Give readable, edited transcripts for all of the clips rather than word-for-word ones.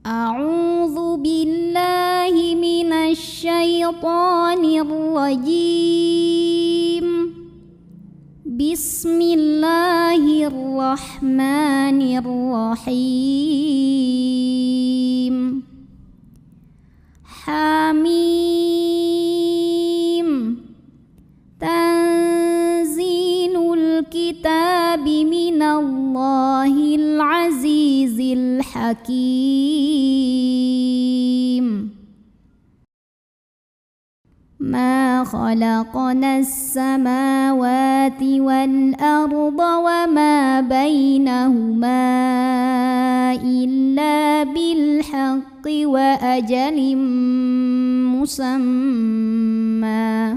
أعوذ بالله من الشيطان الرجيم. بسم الله الرحمن الرحيم. حميم. تنزيل الكتاب من الله العزيز الحكيم. ما خلقنا السماوات والأرض وما بينهما إلا بالحق وأجل مسمى،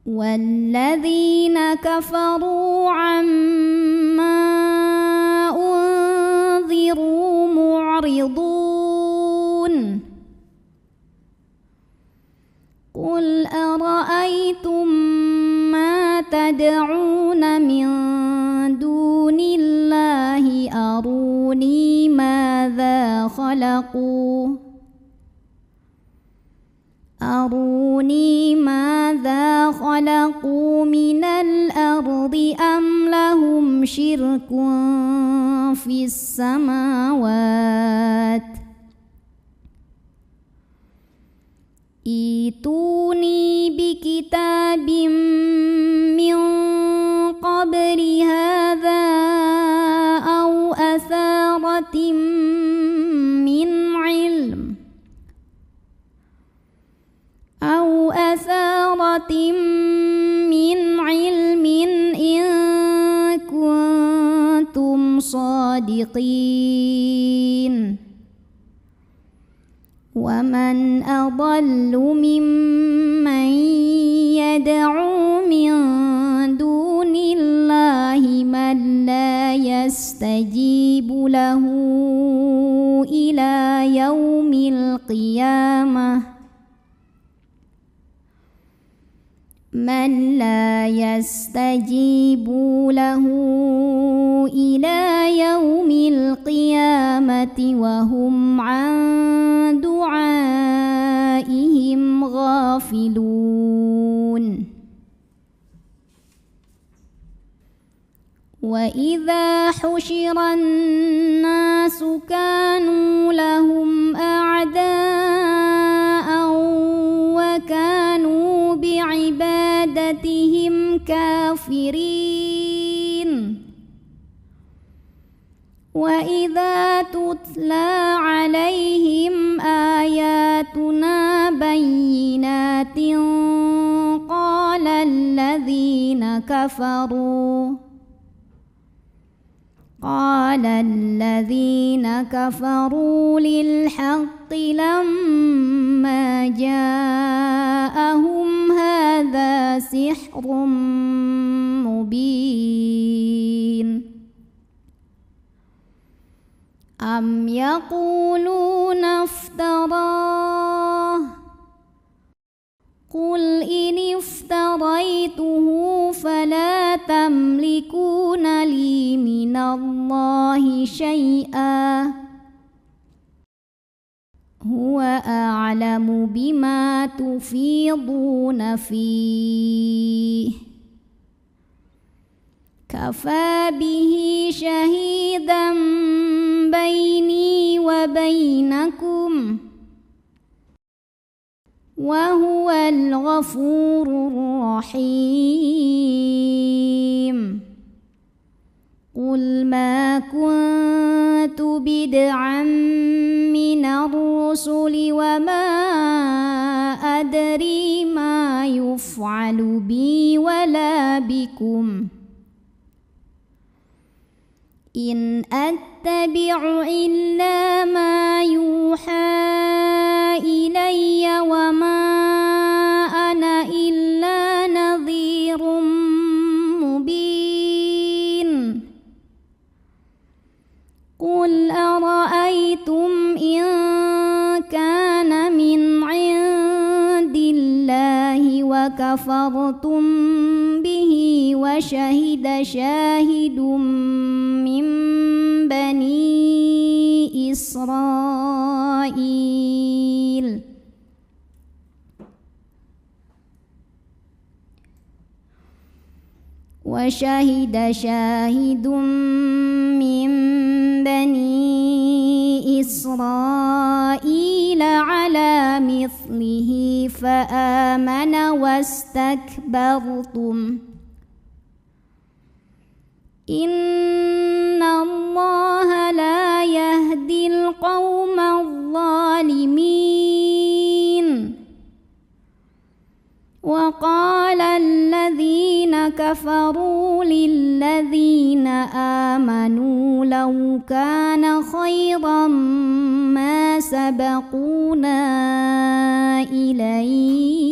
والذين كفروا عما أنذروا معرضون. قل أرأيتم ما تدعون من دون الله أروني ماذا خلقوا من الأرض أم لهم شرك في السماوات. ائتوني بكتاب من قبل هذا أو أثارة من علم إن كنتم صادقين. ومن أضل ممن يدعو من دون الله من لا يستجيب له إلى يوم القيامة وهم عن دعائهم غافلون. وإذا حشر الناس كانوا لهم أعداء وكانوا بعبادتهم كافرين. وإذا تتلى عليهم آياتنا بينات قال الذين كفروا للحق لما جاءهم هذا سحر مبين. أم يقولون افتراه قل إن افتريته فلا تملكون لي من الله شيئا هو أعلم بما تفيضون فيه. كفى به شهيدا بيني وبينكم وهو الغفور الرحيم. قل ما كنت بدعا من الرسل وما أدري ما يفعل بي ولا بكم إن أتبع إلا ما يوحى إلي وما أنا إلا نذير مبين. قل أرأيتم إن كان من عند الله وكفرتم به وشهد شاهد من بني إسرائيل وشهد شاهد من بني إسرائيل على مثله فآمن واستكبرتم إن الله لا يهدي القوم الظالمين وقال الذين كفروا للذين آمنوا لو كان خيرا ما سبقونا إليه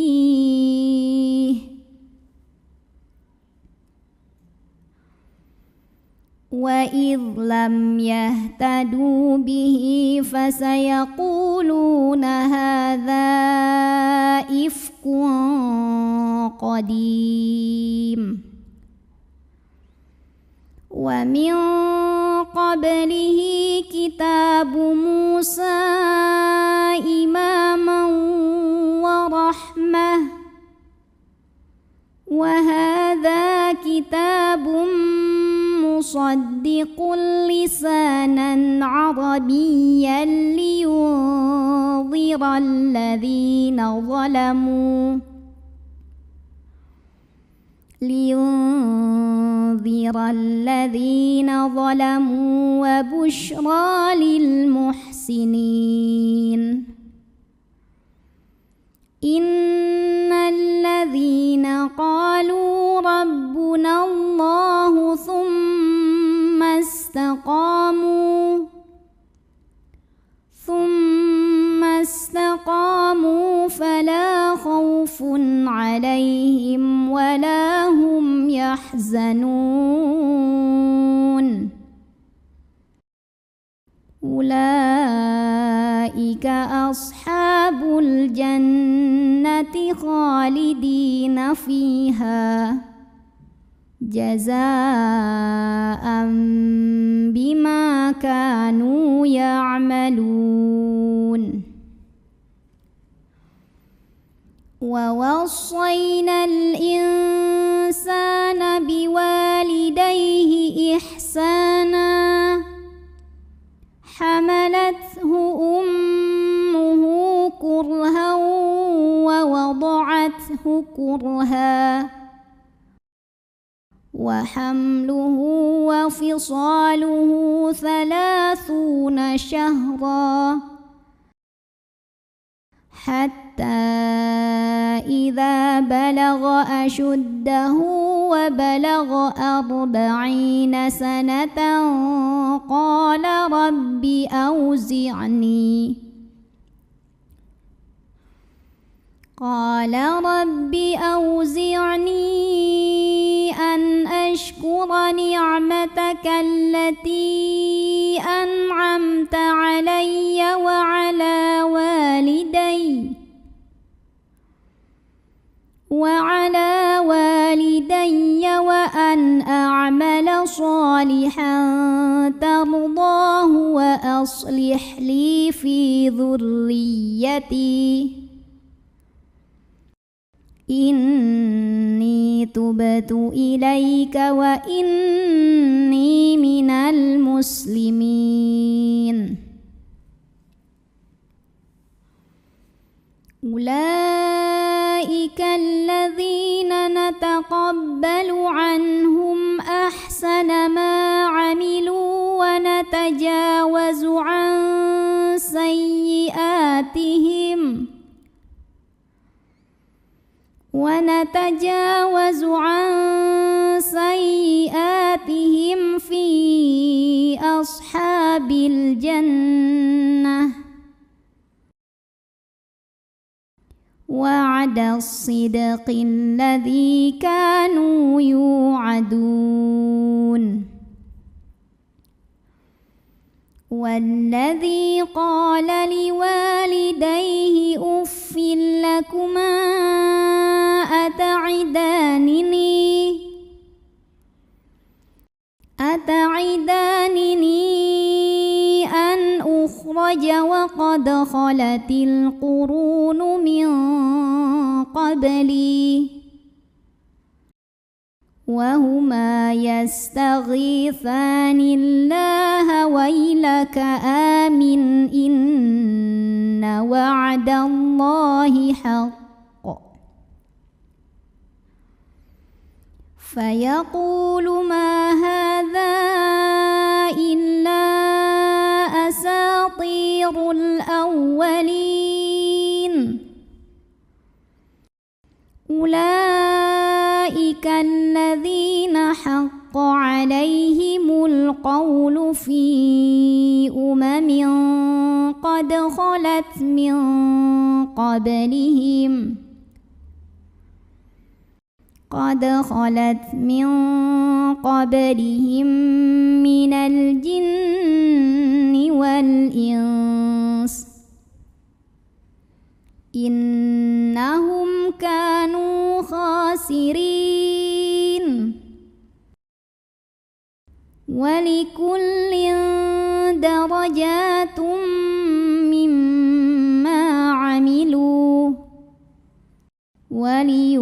وإذ لم يهتدوا به فسيقولون هذا إفك قديم ومن قبله كتاب موسى إماما ورحمة وهذا كتاب مصدق لسانا عربيا لينذر الذين ظلموا وبشرى للمحسنين إن الذين قالوا ربنا الله ثم استقاموا فلا خوف عليهم ولا هم يحزنون أولئك أصحاب الجنة خالدين فيها جزاء بما كانوا يعملون ووصينا الإنسان بوالديه إحسانا حملته أمه كرها ووضعته كرها وحمله وفصاله 30 شهرا حتى إذا بلغ أشده وبلغ 40 سنة قال رب أوزعني أن أشكر نعمتك التي أنعمت علي وعلى والدي وأن أعمل صالحا ترضاه وأصلح لي في ذريتي إني تبت إليك وإني من المسلمين أولئك الذين نتقبل عنهم أحسن ما عملوا ونتجاوز عن سيئاتهم في أصحاب الجنة وعد الصدق الذي كانوا يوعدون والذي قال لوالديه أف لكما أتعدانني أن أخرج خرج وقد خلت القرون من قبلي وهما يستغيثان الله ويلك آمن إن وعد الله حق فيقول ما هذا إلا أساطير الأولين أولئك الذين حق عليهم القول في قد خلت من قبلهم من الجن والإنس إنهم كانوا خاسرين ولكل درجات مما عملوا وليوفيهم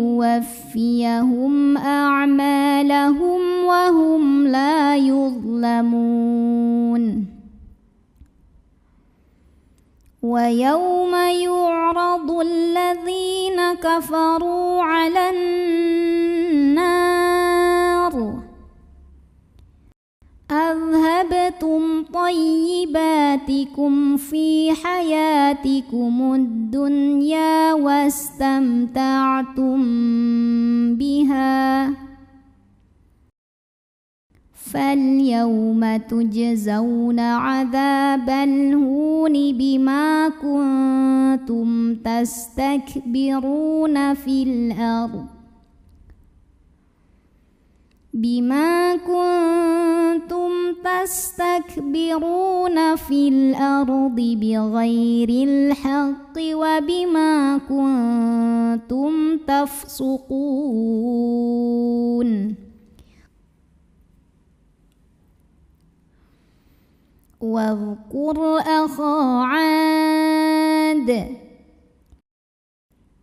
أعمالهم وهم لا يظلمون ويوم يعرض الذين كفروا على النار أذهبتم طيباتكم في حياتكم الدنيا واستمتعتم بها فاليوم تجزون عذاب الهون بما كنتم تستكبرون في الأرض بغير الحق وبما كنتم تفسقون واذكر أخا عاد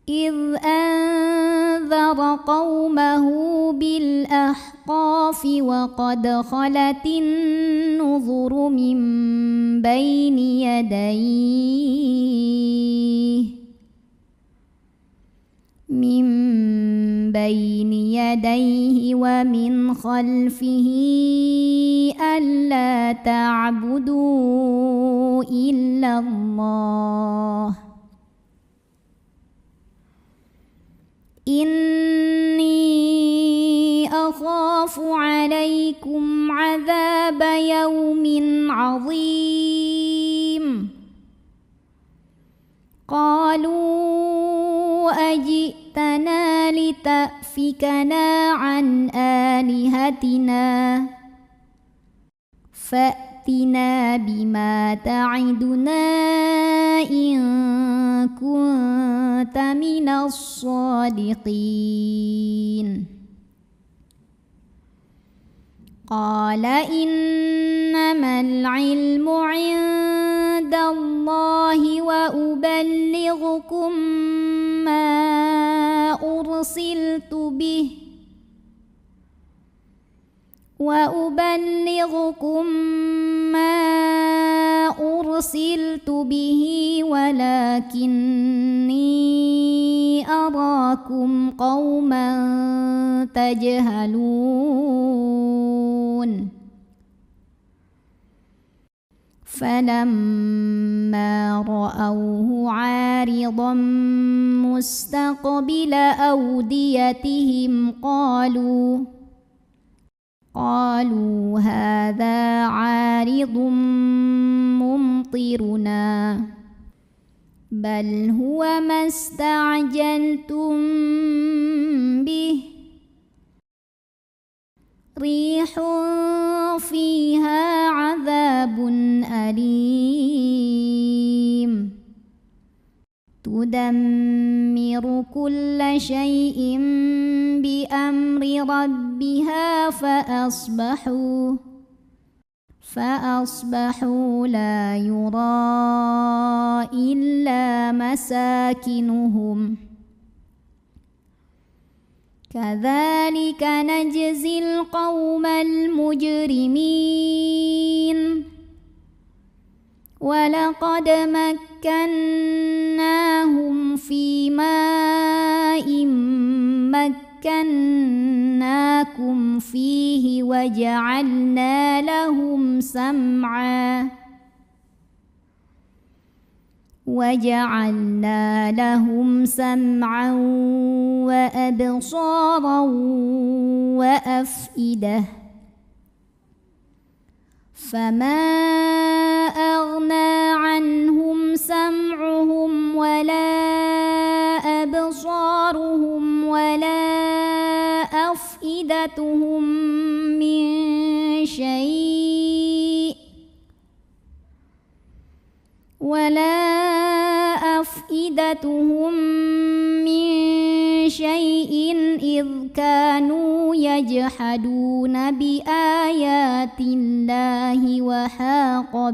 إذ أنذر قومه بالأحقاف وقد خلت النذر من بين يديه ومن خلفه ألا تعبدوا إلا الله إني أخاف عليكم عذاب يوم عظيم قالوا أجئتنا لتأفكنا عن آلهتنا فأتنا بما تعدنا إن كنت من الصادقين قال إنما العلم عند الله وأبلغكم ما أرسلت به ولكني أراكم قوما تجهلون فلما رأوه عارضا مستقبل أوديتهم قالوا هذا عارض ممطرنا بل هو ما استعجلتم به ريح فيها عذاب أليم تدمر كل شيء بأمر ربها فأصبحوا لا يرى إلا مساكنهم كذلك نجزي القوم المجرمين ولقد مكناهم في ماء مكناكم فيه وجعلنا لهم سمعا وأبصارا وأفئدة فما أغنى عنهم سمعهم ولا أبصارهم ولا أفئدتهم من شيء إذ كانوا يجحدون بآيات الله وحاق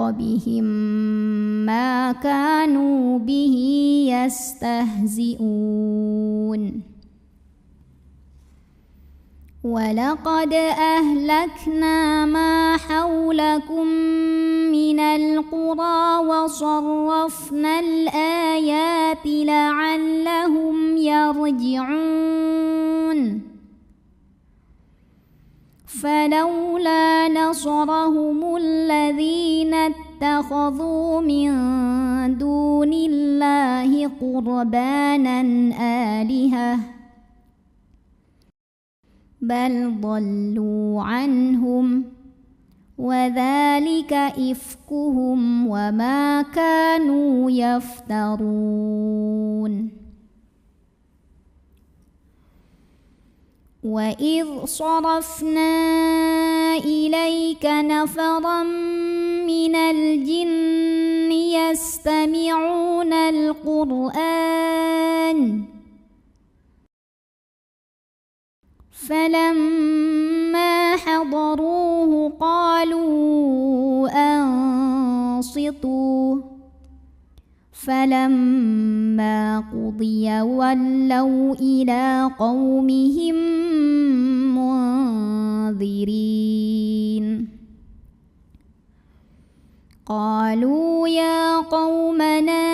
بهم ما كانوا به يستهزئون ولقد أهلكنا ما حولكم من القرى وصرفنا الآيات لعلهم يرجعون فلولا نصرهم الذين اتخذوا من دون الله قربانا آلهة بل ضلوا عنهم وذلك إفكهم وما كانوا يفترون وإذ صرفنا إليك نفرا من الجن يستمعون القرآن فلما حضروه قالوا أنصتوا فلما قضي ولوا إلى قومهم منذرين قالوا يا قومنا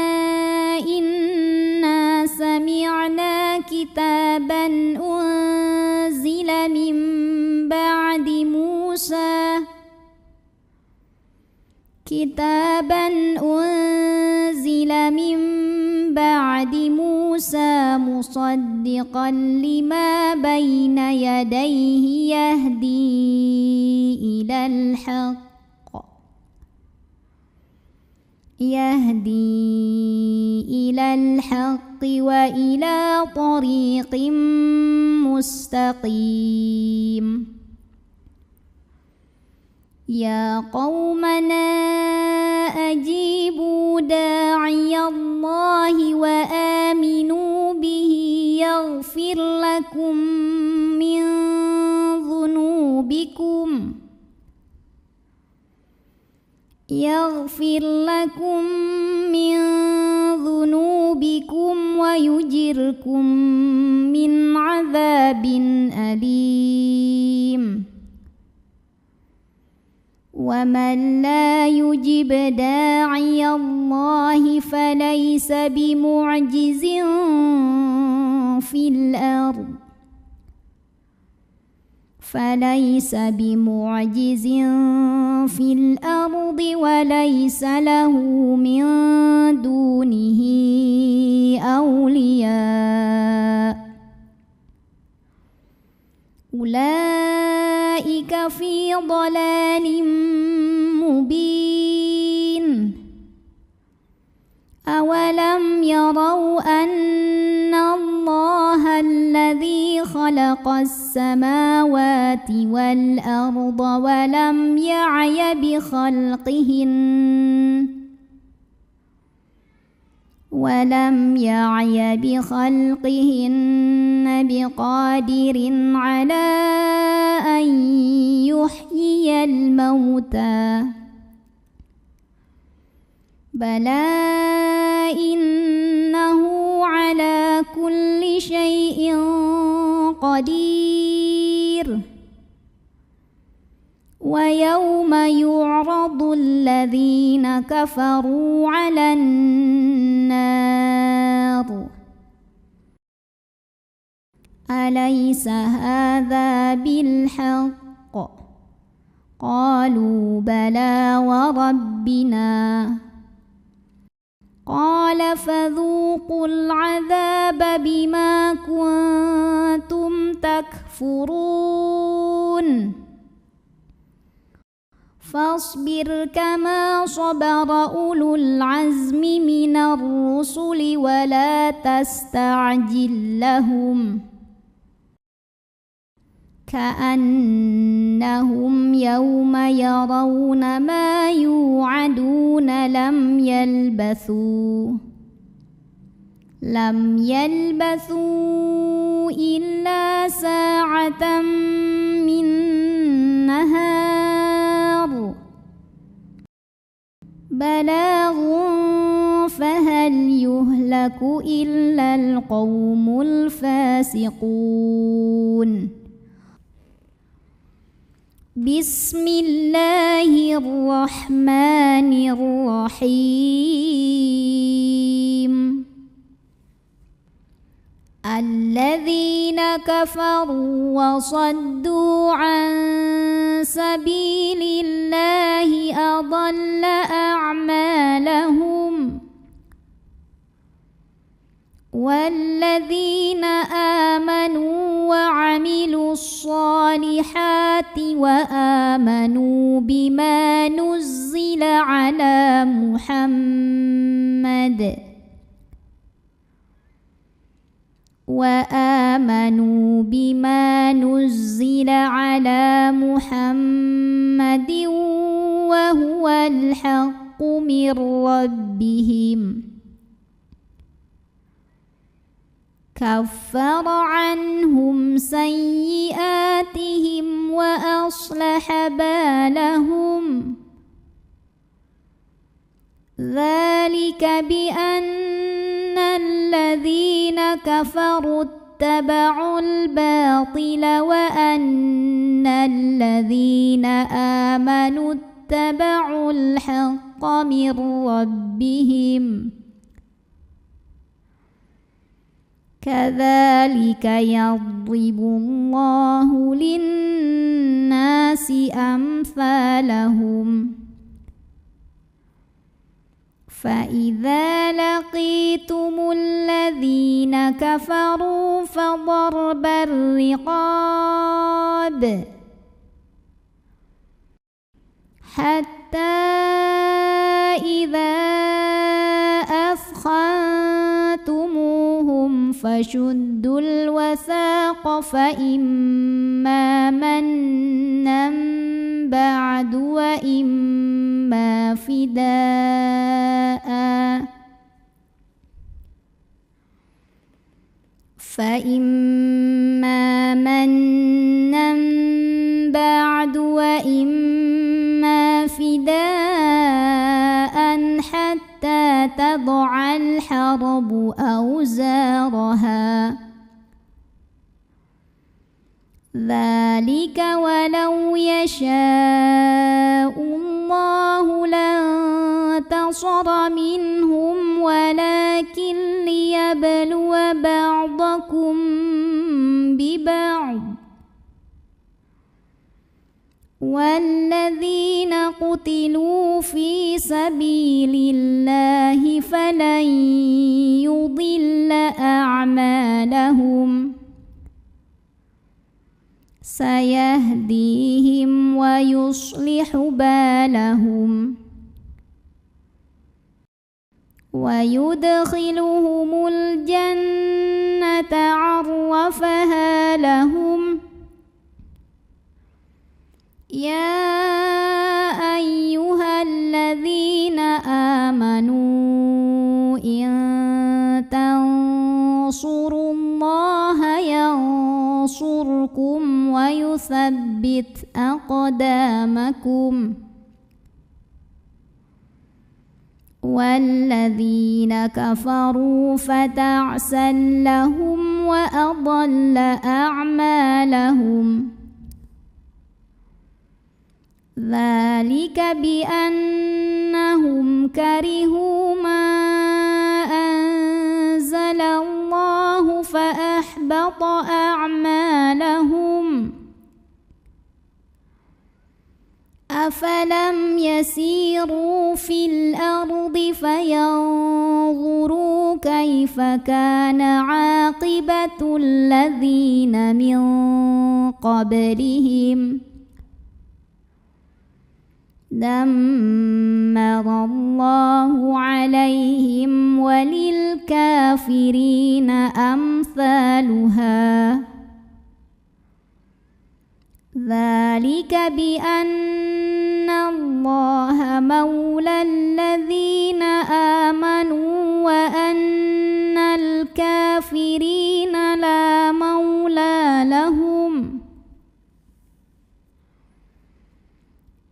إنا سمعنا كتابا أنزل من بعد موسى مصدقا لما بين يديه يهدي إلى الحق وإلى طريق مستقيم يا قومنا أجيبوا داعي الله وآمنوا به يغفر لكم من ذنوبكم ويجركم من عذاب أليم ومن لا يجب داعي الله فليس بمعجز في الأرض وليس له من دونه أولياء أولئك في ضلال مبين أولم يروا أن الله الذي خلق السماوات والأرض ولم يعي ولم يعي بخلقهن بقادر على أن يحيي الموتى بلى إنه على كل شيء قدير ويوم يعرض الذين كفروا على النار أليس هذا بالحق قالوا بلى وربنا قال فذوقوا العذاب بما كنتم تكفرون فاصبر كما صبر أولو العزم من الرسل ولا تستعجل لهم كأنهم يوم يرون ما يوعدون لم يلبثوا إلا ساعة من نهار بلاغ فهل يهلك إلا القوم الفاسقون بسم الله الرحمن الرحيم الذين كفروا وصدوا عن سبيل الله أضل أعمالهم والذين آمنوا وعملوا الصالحات وآمنوا بما نزل على محمد وهو الحق من ربهم كفر عنهم سيئاتهم وأصلح بالهم ذلك بأن الذين كفروا اتبعوا الباطل وأن الذين آمنوا اتبعوا الحق من ربهم كذلك يضرب الله للناس أمثالهم فإذا لقيتم الذين كفروا فضرب الرقاب حتى إذا أثخنتموهم فشدوا الوثاق فإما منا بعد وإما فداء حتى تضع الحرب أوزارها ذلك ولو يشاء الله لانتصر منهم ولكن ليبلو بعضكم ببعض والذين قتلوا في سبيل الله فلن يضل أعمالهم سيهديهم ويصلح بالهم ويدخلهم الجنة عرفها لهم يا أيها الذين آمنوا إن يثبت أقدامكم والذين كفروا فتعسا لهم وأضل أعمالهم ذلك بأنهم كرهوا ما أنزل الله فأحبط أعمالهم أفلم يسيروا في الأرض فينظروا كيف كان عاقبة الذين من قبلهم دمر الله عليهم وللكافرين أمثالها ذلك بأن الله مولى الذين آمنوا وأن الكافرين لا مولى لهم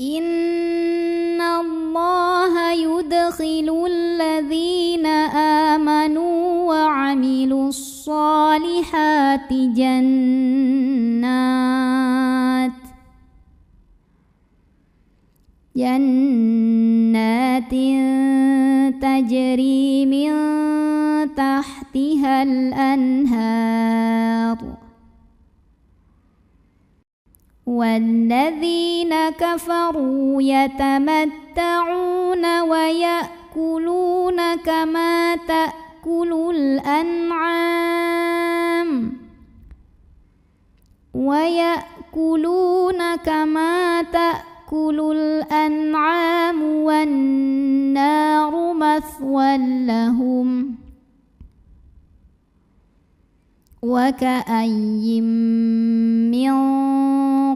إن الله يدخل الذين آمنوا وعملوا الصالحات جنات تجري من تحتها الأنهار والذين كفروا يتمتعون ويأكلون كما تأكل الأنعام والنار مثوى لهم وكأي من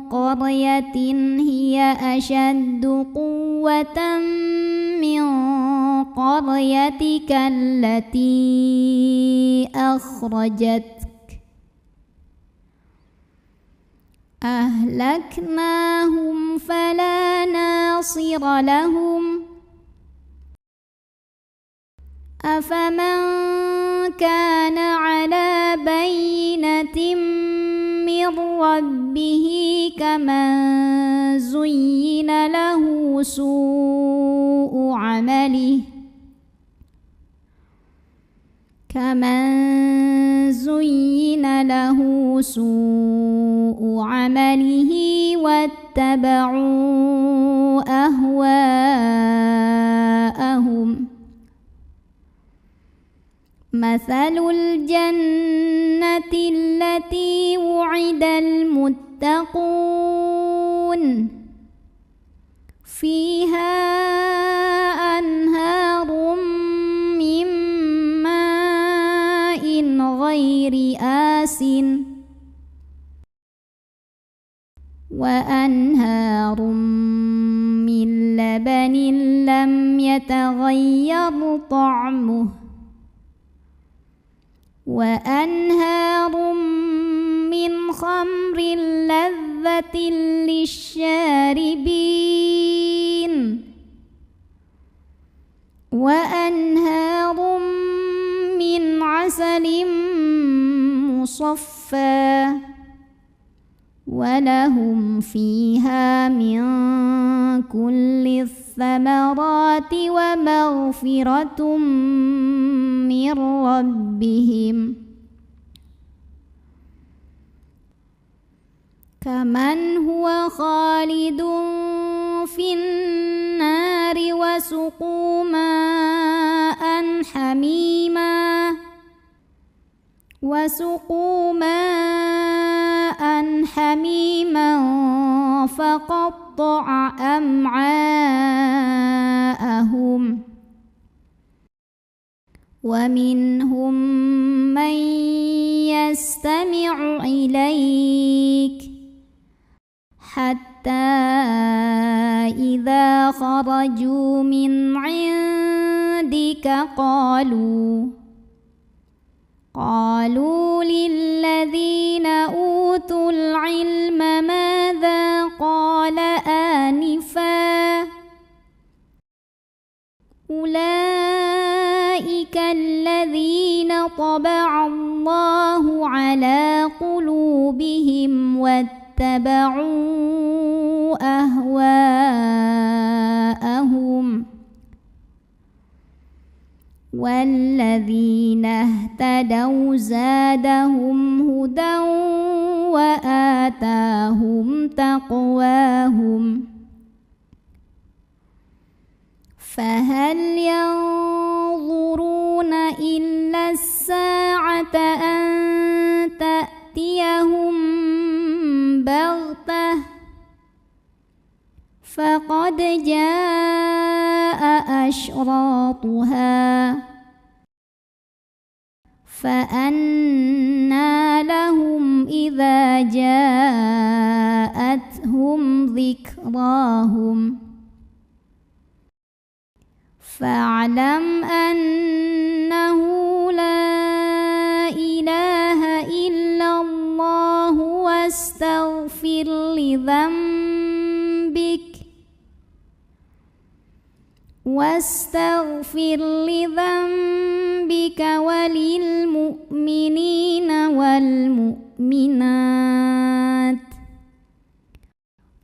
قرية هي أشد قوة من قريتك التي أخرجتك أهلكناهم فلا ناصر لهم أفمن كان على بينة من ربه كمن زين له سوء عمله واتبعوا أهواءهم مثل الجنة التي وعد المتقون فيها أنهار من ماء غير آسن وأنهار من لبن لم يتغير طعمه وأنهار من خمر لذة للشاربين وأنهار من عسل مصفى ولهم فيها من كل الثمرات ومغفرة من ربهم كمن هو خالد في النار وسقوا ماء حميما فقطع أمعاءهم ومنهم من يستمع إليك حتى إذا خرجوا من عندك قالوا للذين أوتوا العلم ماذا أولئك الذين طبع الله على قلوبهم واتبعوا أهواءهم والذين اهتدوا زادهم هدى وآتاهم تقواهم فهل ينظرون إلا الساعة أن تأتيهم بغتة فقد جاء أشراطها فأنى لهم إذا جاءتهم ذكراهم فاعلم أنه لا إله إلا الله واستغفر لذنبك وللمؤمنين والمؤمنات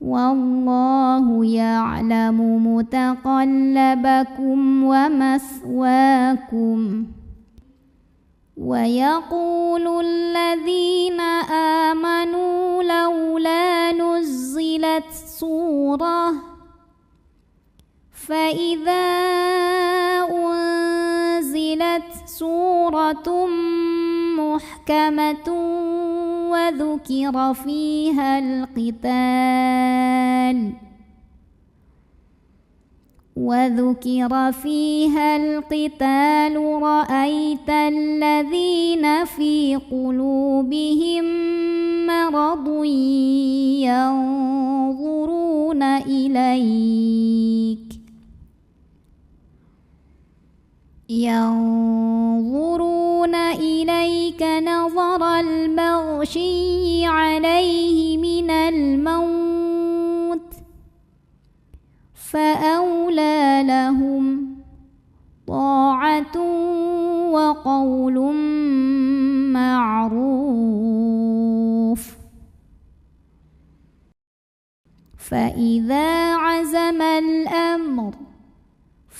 والله يعلم متقلبكم ومثواكم ويقول الذين آمنوا لولا نزلت سورة فإذا أنزلت سورة محكمة وذكر فيها القتال رأيت الذين في قلوبهم مرض ينظرون إليك نظر المغشي عليه من الموت فأولى لهم طاعة وقول معروف فإذا عزم الأمر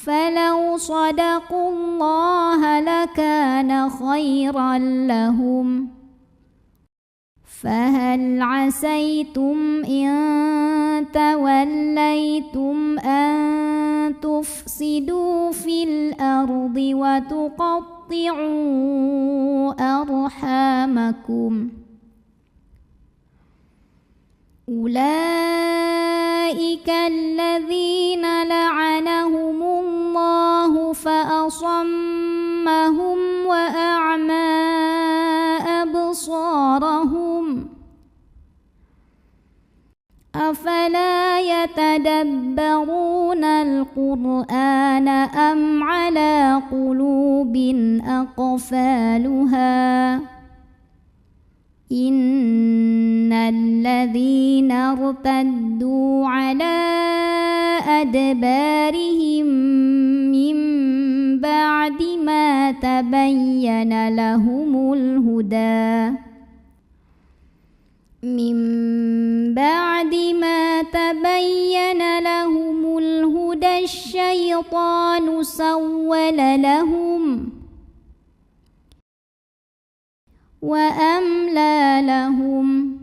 فلو صدقوا الله لكان خيرا لهم فهل عسيتم إن توليتم أن تفسدوا في الأرض وتقطعوا أرحامكم أولئك الذين لعنهم الله فأصمهم وأعمى أبصارهم أفلا يتدبرون القرآن أم على قلوب أقفالها إن الذين ارتدوا على أدبارهم من بعد ما تبين لهم الهدى الشيطان سول لهم وأملى لهم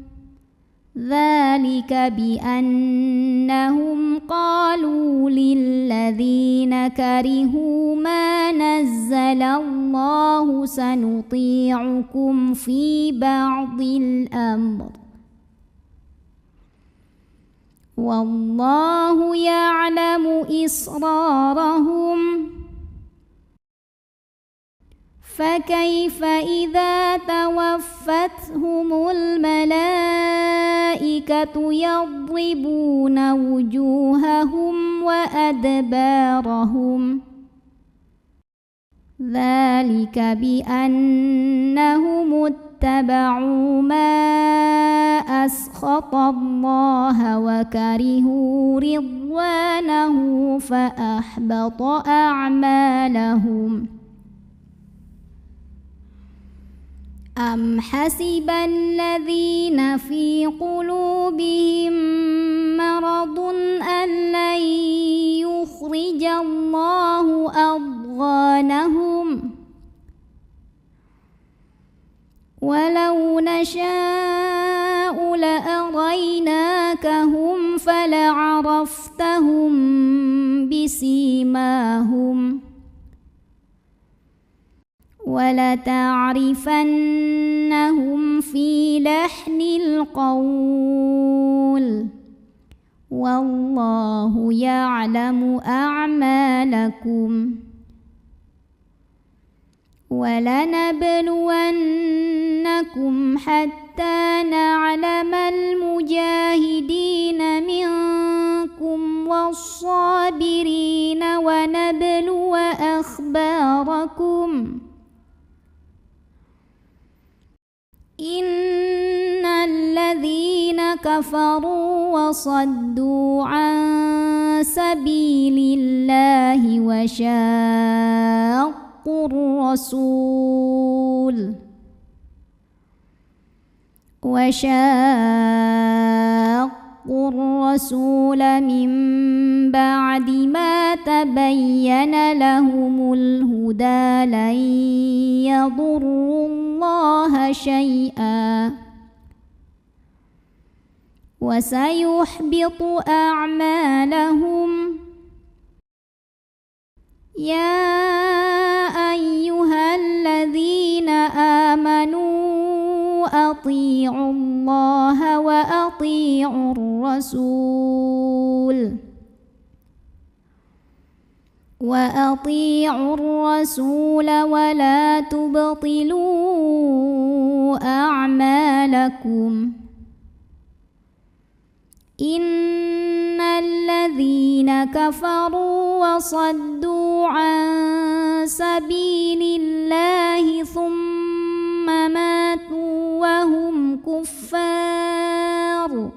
ذلك بأنهم قالوا للذين كرهوا ما نزل الله سنطيعكم في بعض الأمر والله يعلم إسرارهم فكيف إذا توفتهم الملائكة يضربون وجوههم وأدبارهم ذلك بأنهم اتبعوا ما أسخط الله وكرهوا رضوانه فأحبط أعمالهم. أم حسب الذين في قلوبهم مرض أن لن يخرج الله أضغانهم ولو نشاء لأريناكهم فلعرفتهم بسيماهم ولتعرفنهم في لحن القول والله يعلم أعمالكم. ولنبلونكم حتى نعلم المجاهدين منكم والصابرين ونبلو أخباركم. إن الذين كفروا وصدوا عن سبيل الله وشاقوا الرسول من بعد ما تبين لهم الهدى لن يضروا الله شيئا وسيحبط أعمالهم. يا أيها الذين آمنوا أطيعوا الله وأطيعوا الرسول ولا تبطلوا أعمالكم. إن الذين كفروا وصدوا عن سبيل الله ثم ماتوا وهم كفار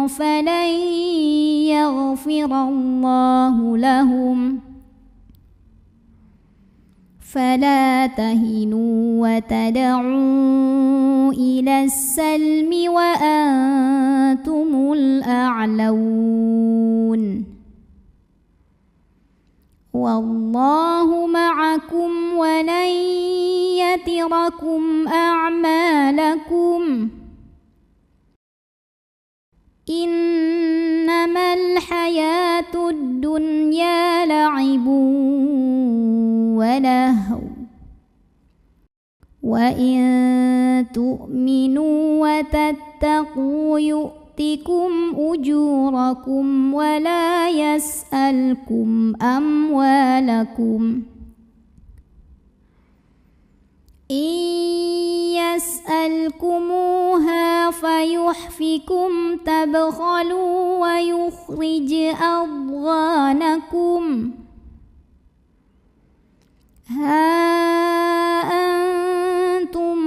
فلن يغفر الله لهم. فلا تهنوا وتدعوا إلى السلم وأنتم الأعلون والله معكم ولن يتركم أعمالكم. إنما الحياة الدنيا لعب ولهو وإن تؤمنوا وتتقوا يؤتكم أجوركم ولا يسألكم أموالكم. إن يسألكموها فيحفكم تبخلوا ويخرج أضغانكم. ها أنتم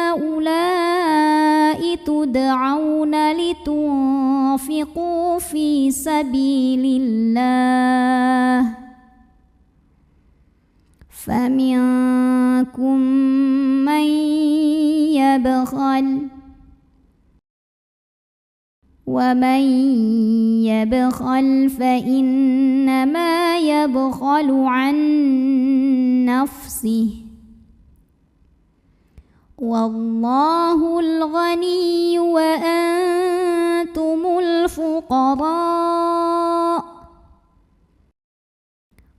هؤلاء تدعون لتنفقوا في سبيل الله فمنكم من يبخل ومن يبخل فإنما يبخل عن نفسه والله الغني وأنتم الفقراء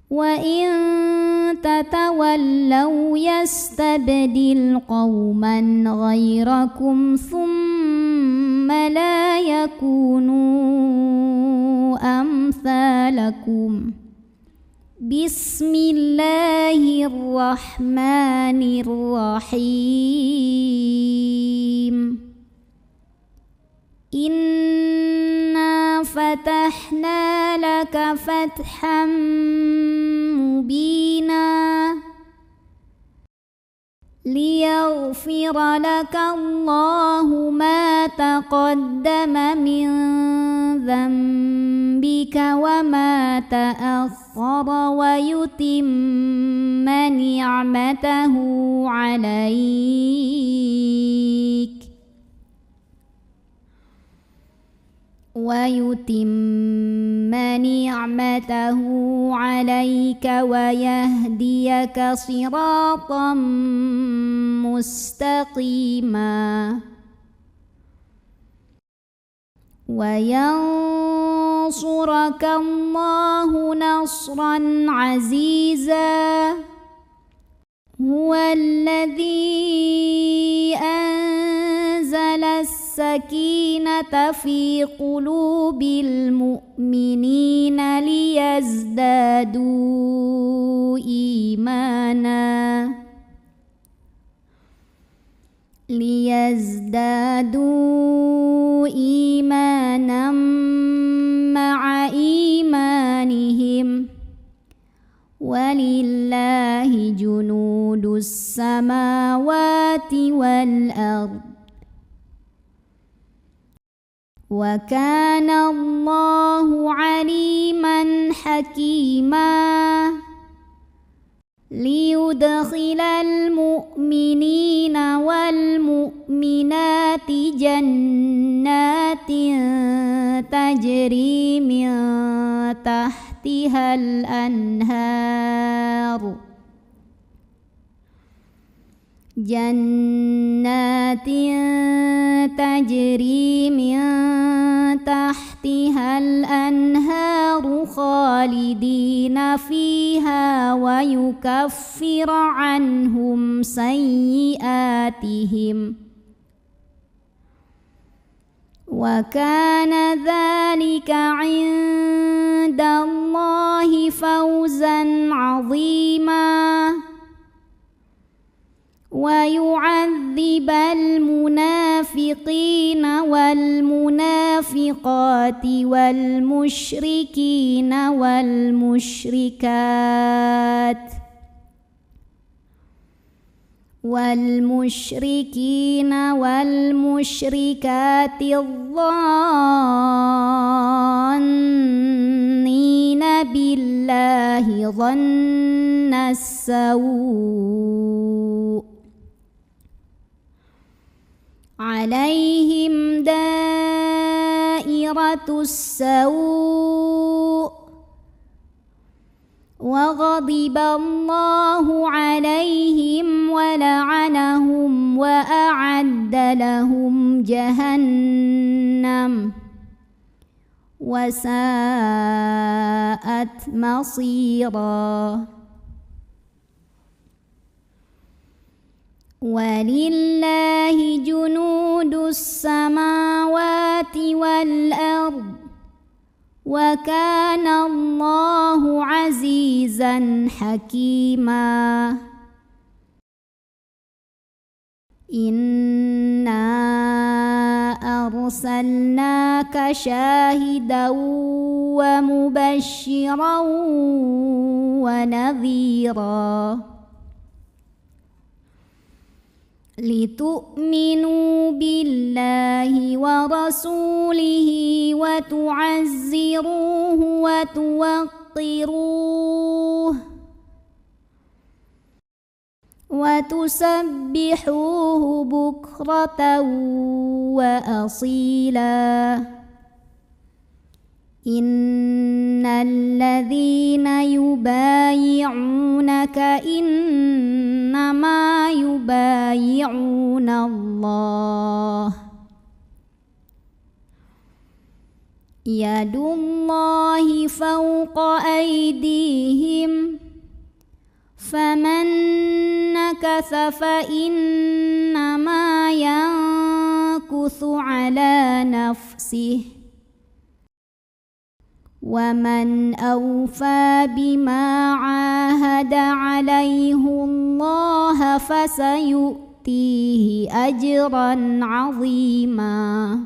وإن تتولوا يستبدل قوما غيركم ثم لا يكونوا أمثالكم. بسم الله الرحمن الرحيم. إنا فَتَحْنَا لَكَ فَتْحًا مُبِينًا لِيَغْفِرَ لَكَ اللَّهُ مَا تَقَدَّمَ مِنْ ذَنْبِكَ وَمَا تَأَخَّرَ وَيُتِمَّ نِعْمَتَهُ عَلَيْكَ وَيَهْدِيَكَ صِرَاطًا مُسْتَقِيمًا وَيَنْصُرَكَ اللَّهُ نَصْرًا عَزِيزًا هُوَ الَّذِي أَنزَلَ السَّكِينَةَ فِي قُلُوبِ الْمُؤْمِنِينَ لِيَزْدَادُوا إِيمَانًا مَعَ إِيمَانِهِمْ وَلِلَّهِ جُنُودُ السَّمَاوَاتِ وَالْأَرْضِ وَكَانَ اللَّهُ عَلِيمًا حَكِيمًا لِيُدْخِلَ الْمُؤْمِنِينَ وَالْمُؤْمِنَاتِ جَنَّاتٍ تَجْرِي مِنْ تَحْتِهَا الْأَنْهَارُ خَالِدِينَ فِيهَا وَيُكَفِّرَ عَنْهُمْ سَيِّئَاتِهِمْ وَكَانَ ذَلِكَ عِندَ اللَّهِ فَوْزًا عَظِيمًا وَيُعَذِّبَ الْمُنَافِقِينَ وَالْمُنَافِقَاتِ وَالْمُشْرِكِينَ والمشركات الظانين بالله ظن السوء عليهم دائرة السوء وغضب الله عليهم ولعنهم وأعد لهم جهنم وساءت مصيرا ولله جنود السماوات والأرض وكان الله عزيزا حكيما إنا أرسلناك شاهدا ومبشرا ونذيرا لتؤمنوا بالله ورسوله وتعزروه وتوقروه وتسبحوه بكرة وأصيلا إن الذين يبايعونك إنما يبايعون الله يد الله فوق أيديهم فمن نكث فإنما ينكث على نفسه ومن أوفى بما عاهد عليه الله فسيؤتيه أجرا عظيما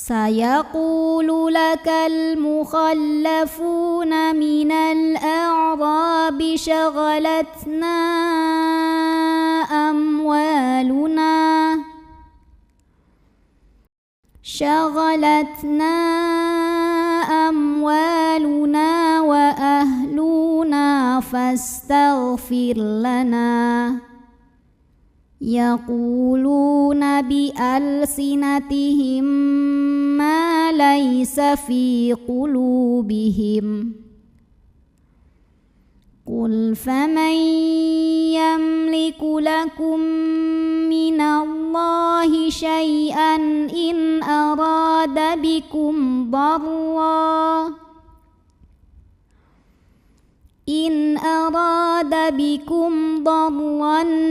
سيقول لك المخلفون من الأعراب شغلتنا أموالنا وأهلنا فاستغفر لنا. يقولون بألسنتهم ما ليس في قلوبهم. قل فمن يملك لكم من الله شيئا إن أراد بكم ضرا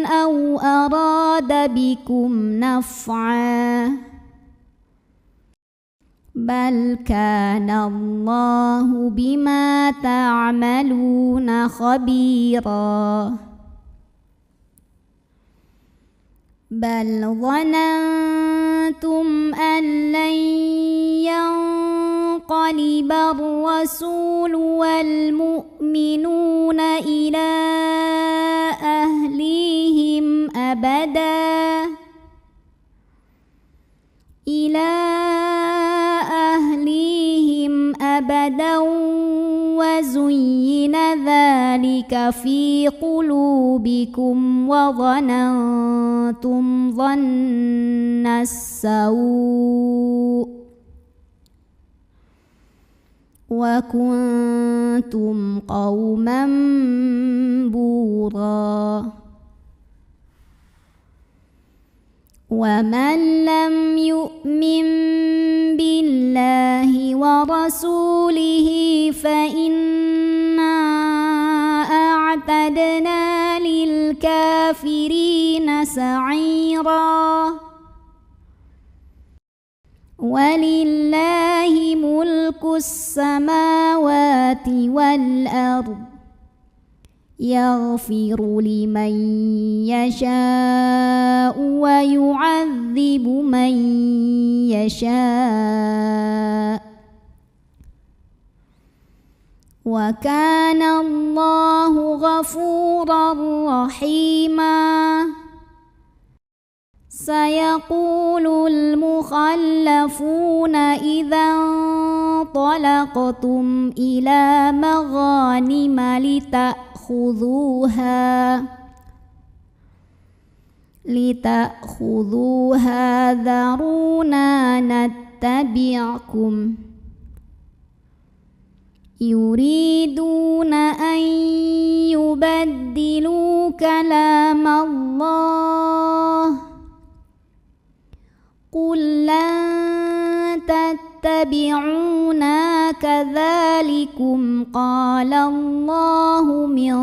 أو أراد بكم نفعا بل كان الله بما تعملون خبيرا. بل ظننتم أن لن ينقلب الرسول والمؤمنون إلى أهليهم أبدا وزين ذلك في قلوبكم وظننتم ظن السوء وكنتم قوما بورا. ومن لم يؤمن بالله ورسوله فإنا أعتدنا للكافرين سعيرا. ولله ملك السماوات والأرض يغفر لمن يشاء ويعذب من يشاء وكان الله غفورا رحيما. سيقول المخلفون إذا انطلقتم إلى مغانم لتأخذوها ذرونا نتبعكم. يريدون أن يبدلوا كلام الله قل لن تتبعونا كذلكم قال الله من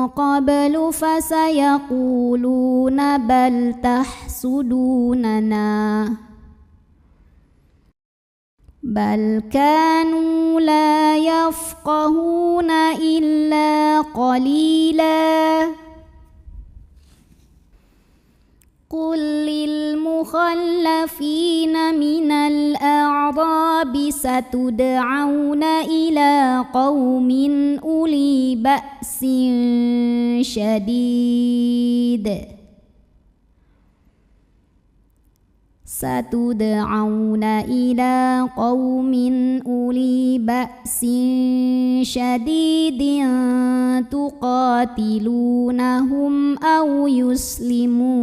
قبل فسيقولون بل تحسدوننا بل كانوا لا يفقهون إلا قليلا. قل للمخلفين من الأعراب ستدعون إلى قوم أولي بأس شديد تقاتلونهم أو يسلمون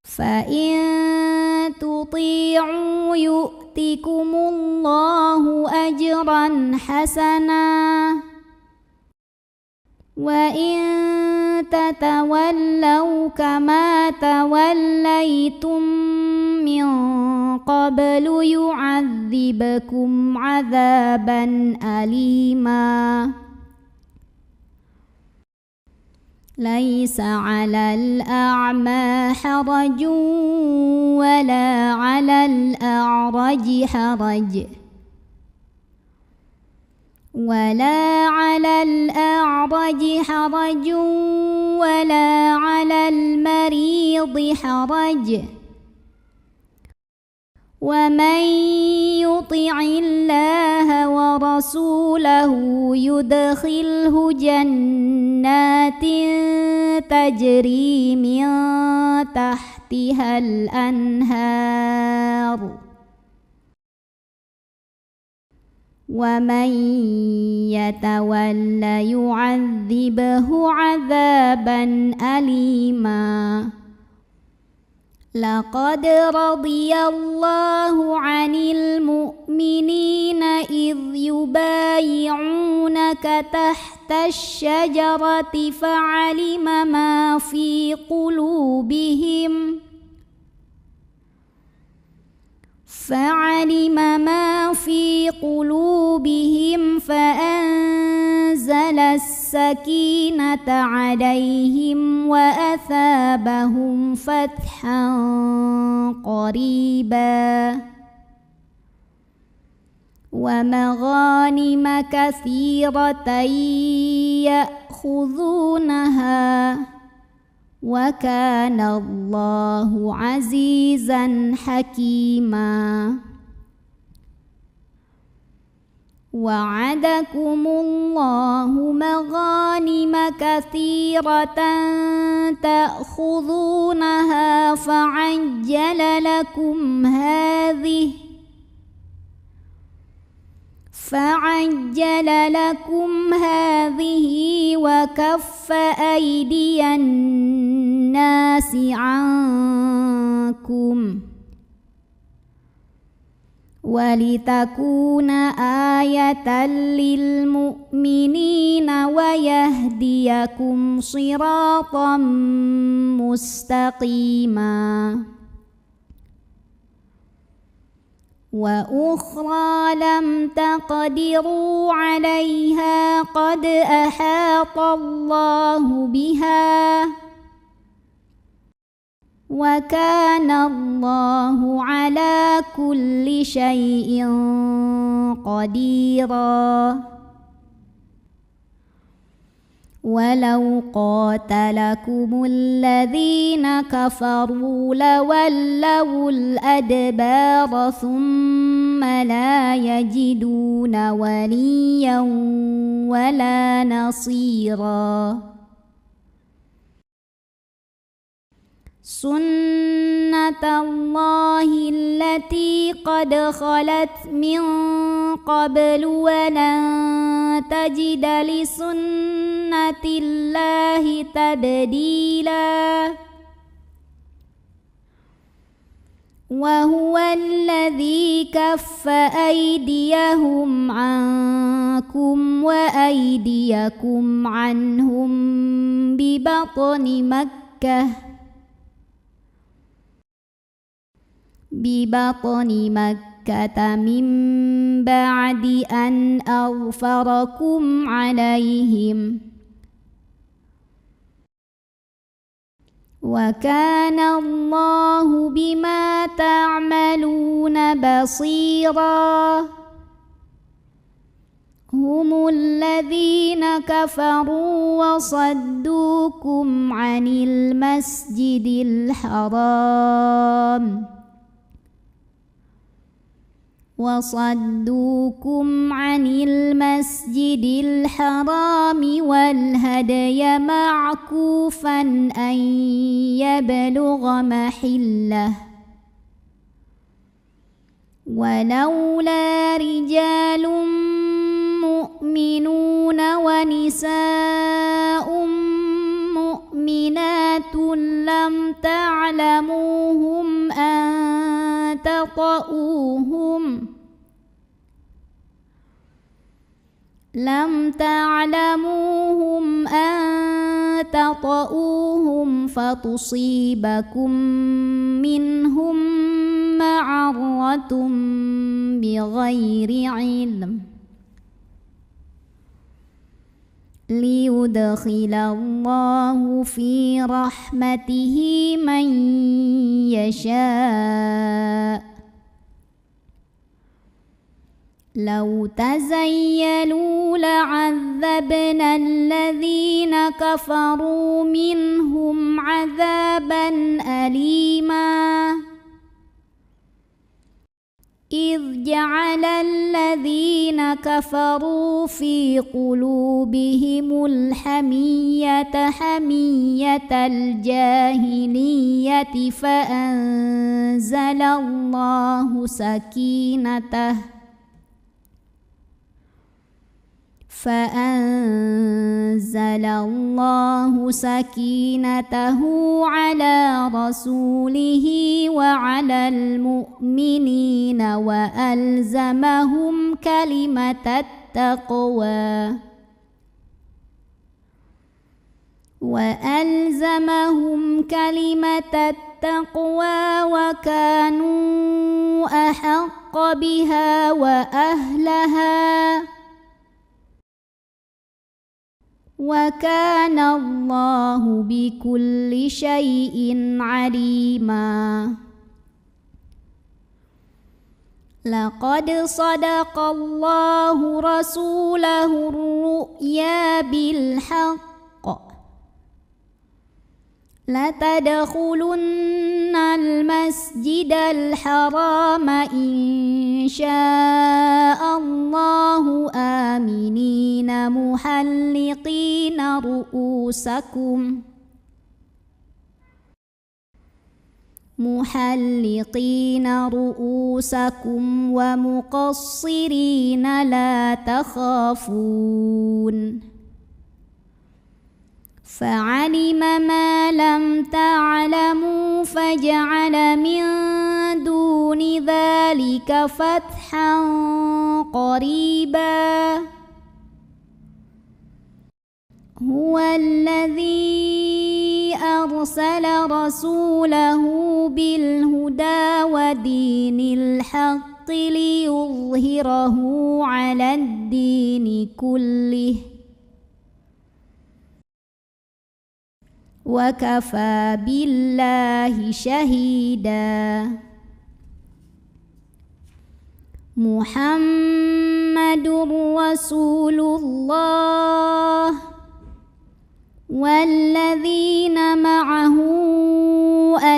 فإن تطيعوا يؤتكم الله أجرا حسنا وإن تتولوا كما توليتم من قبل يعذبكم عذابا أليما. ليس على الأعمى حرج ولا على الأعرج حرج ولا على الأعرج حرج ولا على المريض حرج ومن يطع الله ورسوله يدخله جنات تجري من تحتها الأنهار ومن يتول يعذبه عذابا أليما لقد رضي الله عن المؤمنين إذ يبايعونك تحت الشجرة فعلم ما في قلوبهم فأنزل السكينة عليهم وأثابهم فتحا قريبا ومغانم كثيرة يأخذونها وكان الله عزيزا حكيما وعدكم الله مغانم كثيرة تأخذونها فعجل لكم هذه وكف أيدي الناس عنكم ولتكون آية للمؤمنين ويهديكم صراطا مستقيما وأخرى لم تقدروا عليها قد أحاط الله بها وكان الله على كل شيء قديرا ولو قاتلكم الذين كفروا لولوا الأدبار ثم لا يجدون وليا ولا نصيرا سنة الله التي قد خلت من قبل ولن تجد لسنة الله تبديلا وهو الذي كف أيديهم عنكم وأيديكم عنهم ببطن مكة من بعد أن أظفركم عليهم وكان الله بما تعملون بصيرا هم الذين كفروا وصدوكم عن المسجد الحرام والهدي معكوفا أن يبلغ محله ولولا رجال مؤمنون ونساء مؤمنات لم تعلموهم أن تطؤوهم فتصيبكم منهم معرة بغير علم ليدخل الله في رحمته من يشاء لو تزيلوا لعذبنا الذين كفروا منهم عذابا أليما إذ جعل الذين كفروا في قلوبهم الحمية حمية الجاهلية فأنزل الله سكينته على رسوله وعلى المؤمنين وألزمهم كلمة التقوى وكانوا أحق بها وأهلها وكان الله بكل شيء عليما. لقد صدق الله رسوله الرؤيا بالحق لتدخلن المسجد الحرام إن شاء الله آمنين محلقين رؤوسكم ومقصرين لا تخافون فعلم ما لم تعلموا فجعل من دون ذلك فتحا قريبا. هو الذي أرسل رسوله بالهدى ودين الحق ليظهره على الدين كله وكفى بالله شهيدا. محمد رسول الله والذين معه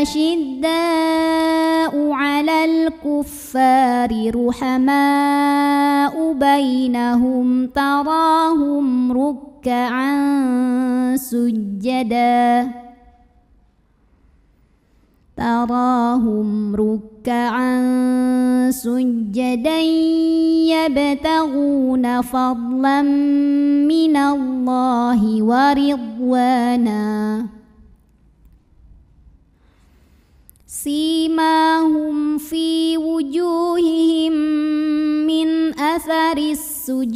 أشداء على الكفار رحماء بينهم تراهم ركعا سجدا يبتغون فضلا من الله ورضوانا سيماهم في وجوههم من أثر السجود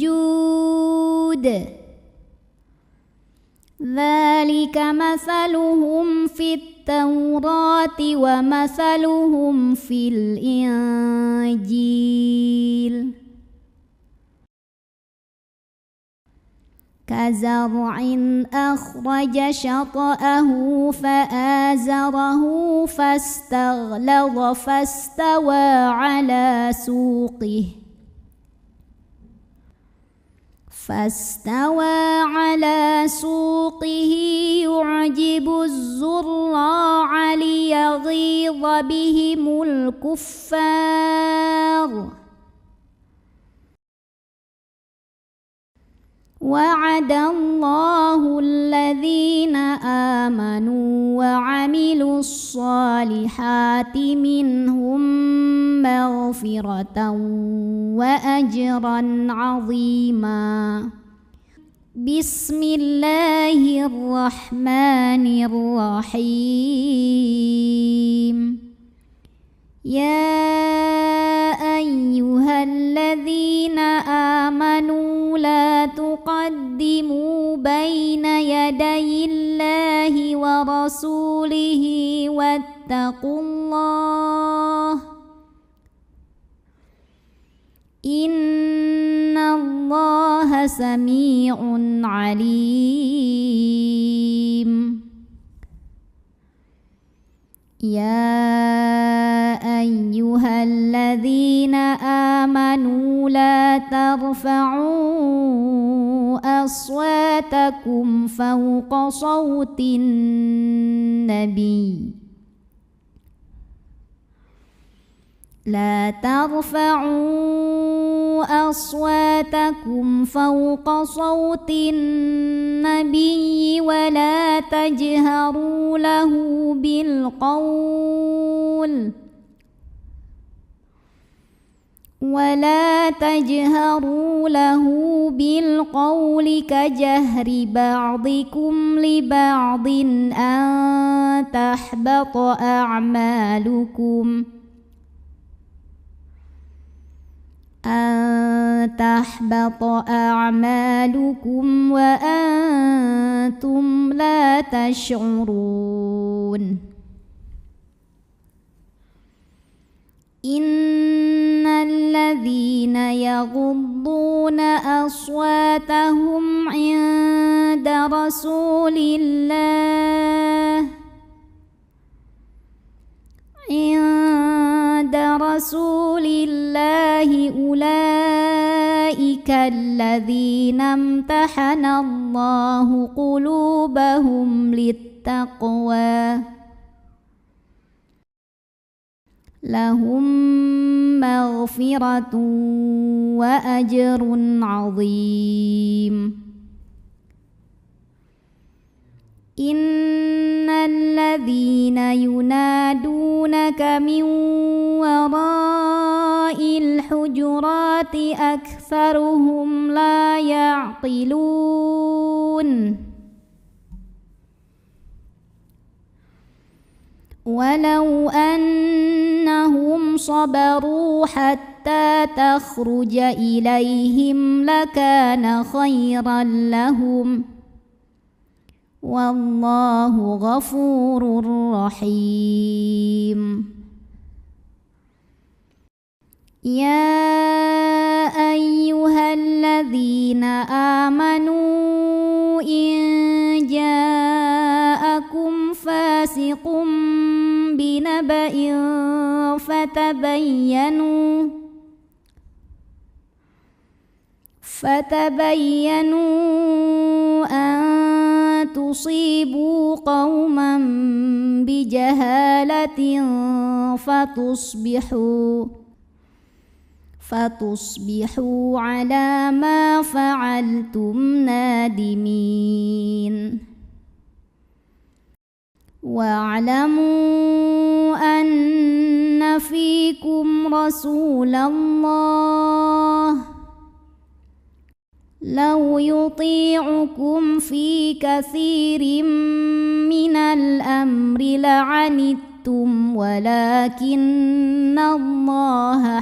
ذلك مثلهم في التوراة ومثلهم في الإنجيل كزرع أخرج شطأه فآزره فاستغلظ فاستوى على سوقه يعجب الزراع ليغيظ بهم الكفار وعد الله الذين آمنوا وعملوا الصالحات منهم مغفرة وأجرا عظيما. بسم الله الرحمن الرحيم. يا أيها الذين آمنوا لا تقدموا بين يدي الله ورسوله واتقوا الله إن الله سميع عليم. يا أيها الذين آمنوا لا ترفعوا أصواتكم فوق صوت النبي لا ترفعوا أصواتكم فوق صوت النبي ولا تجهروا له بالقول كجهر بعضكم لبعض أن تحبط أعمالكم وأنتم لا تشعرون إن الذين يغضون أصواتهم عند رسول الله أولئك الذين امتحن الله قلوبهم للتقوى لهم مغفرة وأجر عظيم إن الذين ينادونك من وراء الحجرات أكثرهم لا يعقلون ولو أنهم صبروا حتى تخرج إليهم لكان خيرا لهم والله غفور رحيم يا أيها الذين آمنوا إن جاءكم فاسق بنبأ فتبينوا أن تصيبوا قوما بجهالة فتصبحوا على ما فعلتم نادمين واعلموا أن فيكم رسول الله لو يطيعكم في كثير من الأمر لعنتم ولكن الله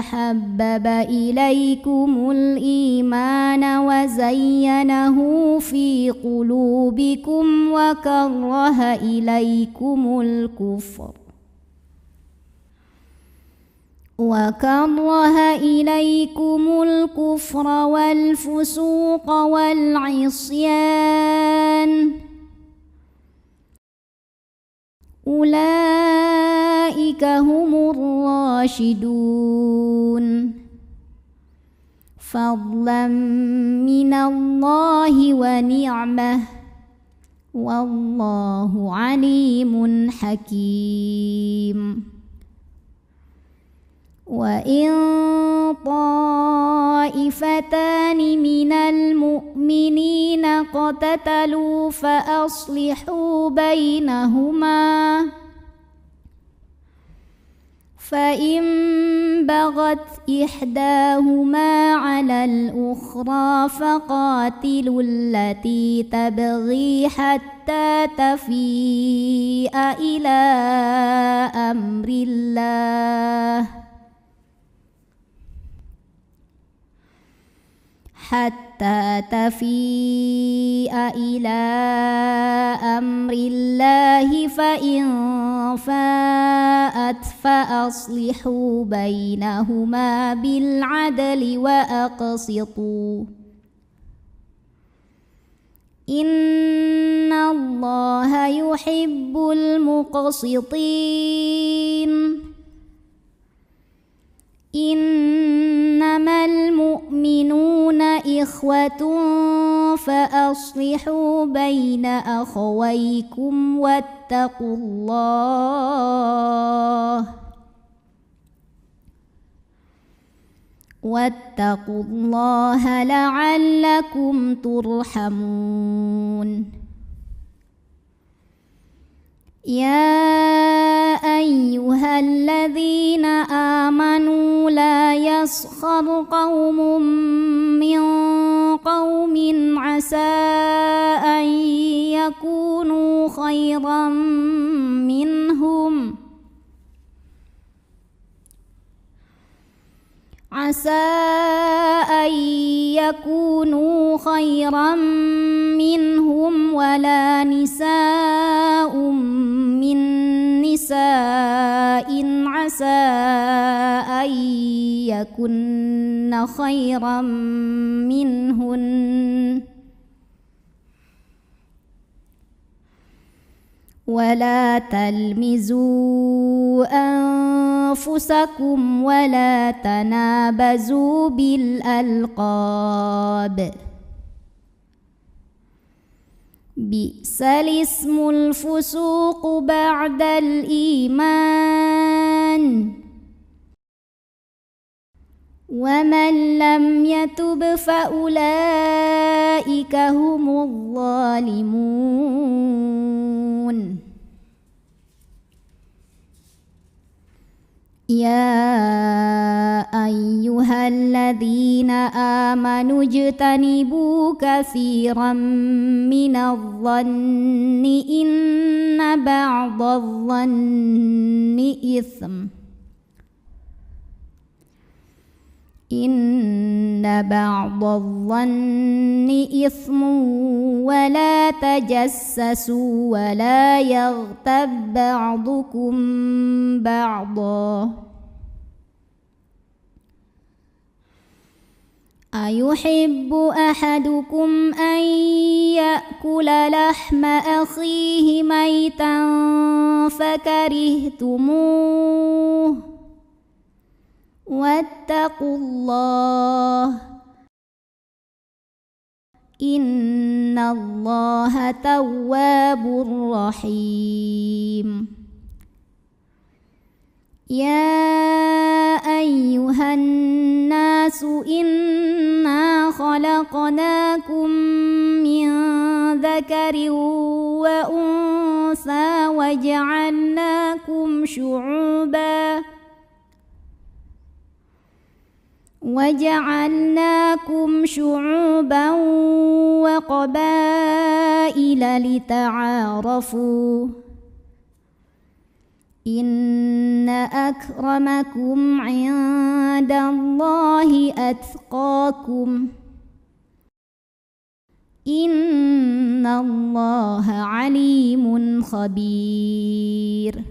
حبب إليكم الإيمان وزينه في قلوبكم وكره إليكم الكفر والفسوق والعصيان أولئك هم الراشدون فضلا من الله ونعمة والله عليم حكيم وإن طائفتان من المؤمنين اقتتلوا فأصلحوا بينهما فإن بغت إحداهما على الأخرى فقاتلوا التي تبغي حتى تفيء إلى أمر الله فإن فاءت فأصلحوا بينهما بالعدل إن الله يحب المقسطين إنما المؤمنون إخوة فأصلحوا بين أخويكم واتقوا الله لعلكم ترحمون يا أيها الذين آمنوا لا يسخر قوم من قوم عسى أن يكونوا خيرا منهم ولا نساء من نساء عسى أن يكن خيرا منهن ولا تلمزوا أنفسكم ولا تنابزوا بالألقاب بئس الاسم الفسوق بعد الإيمان ومن لم يتب فأولئك هم الظالمون يا أيها الذين آمنوا اجتنبوا كثيرا من الظن إن بعض الظن إثم ولا تجسسوا ولا يغتب بعضكم بعضا أيحب أحدكم أن يأكل لحم أخيه ميتا فكرهتموه واتقوا الله إن الله تواب رحيم يا أيها الناس إنا خلقناكم من ذكر وأنثى وجعلناكم شعوبا وقبائل لتعارفوا إن أكرمكم عند الله أتقاكم إن الله عليم خبير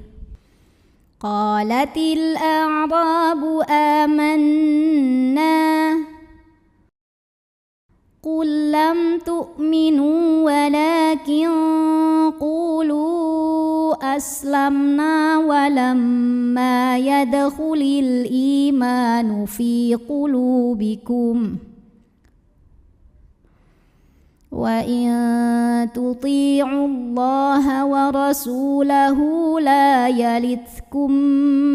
قالت الأعراب آمنا قل لم تؤمنوا ولكن قولوا أسلمنا ولما يدخل الإيمان في قلوبكم وإن تطيعوا الله ورسوله لا يلتكم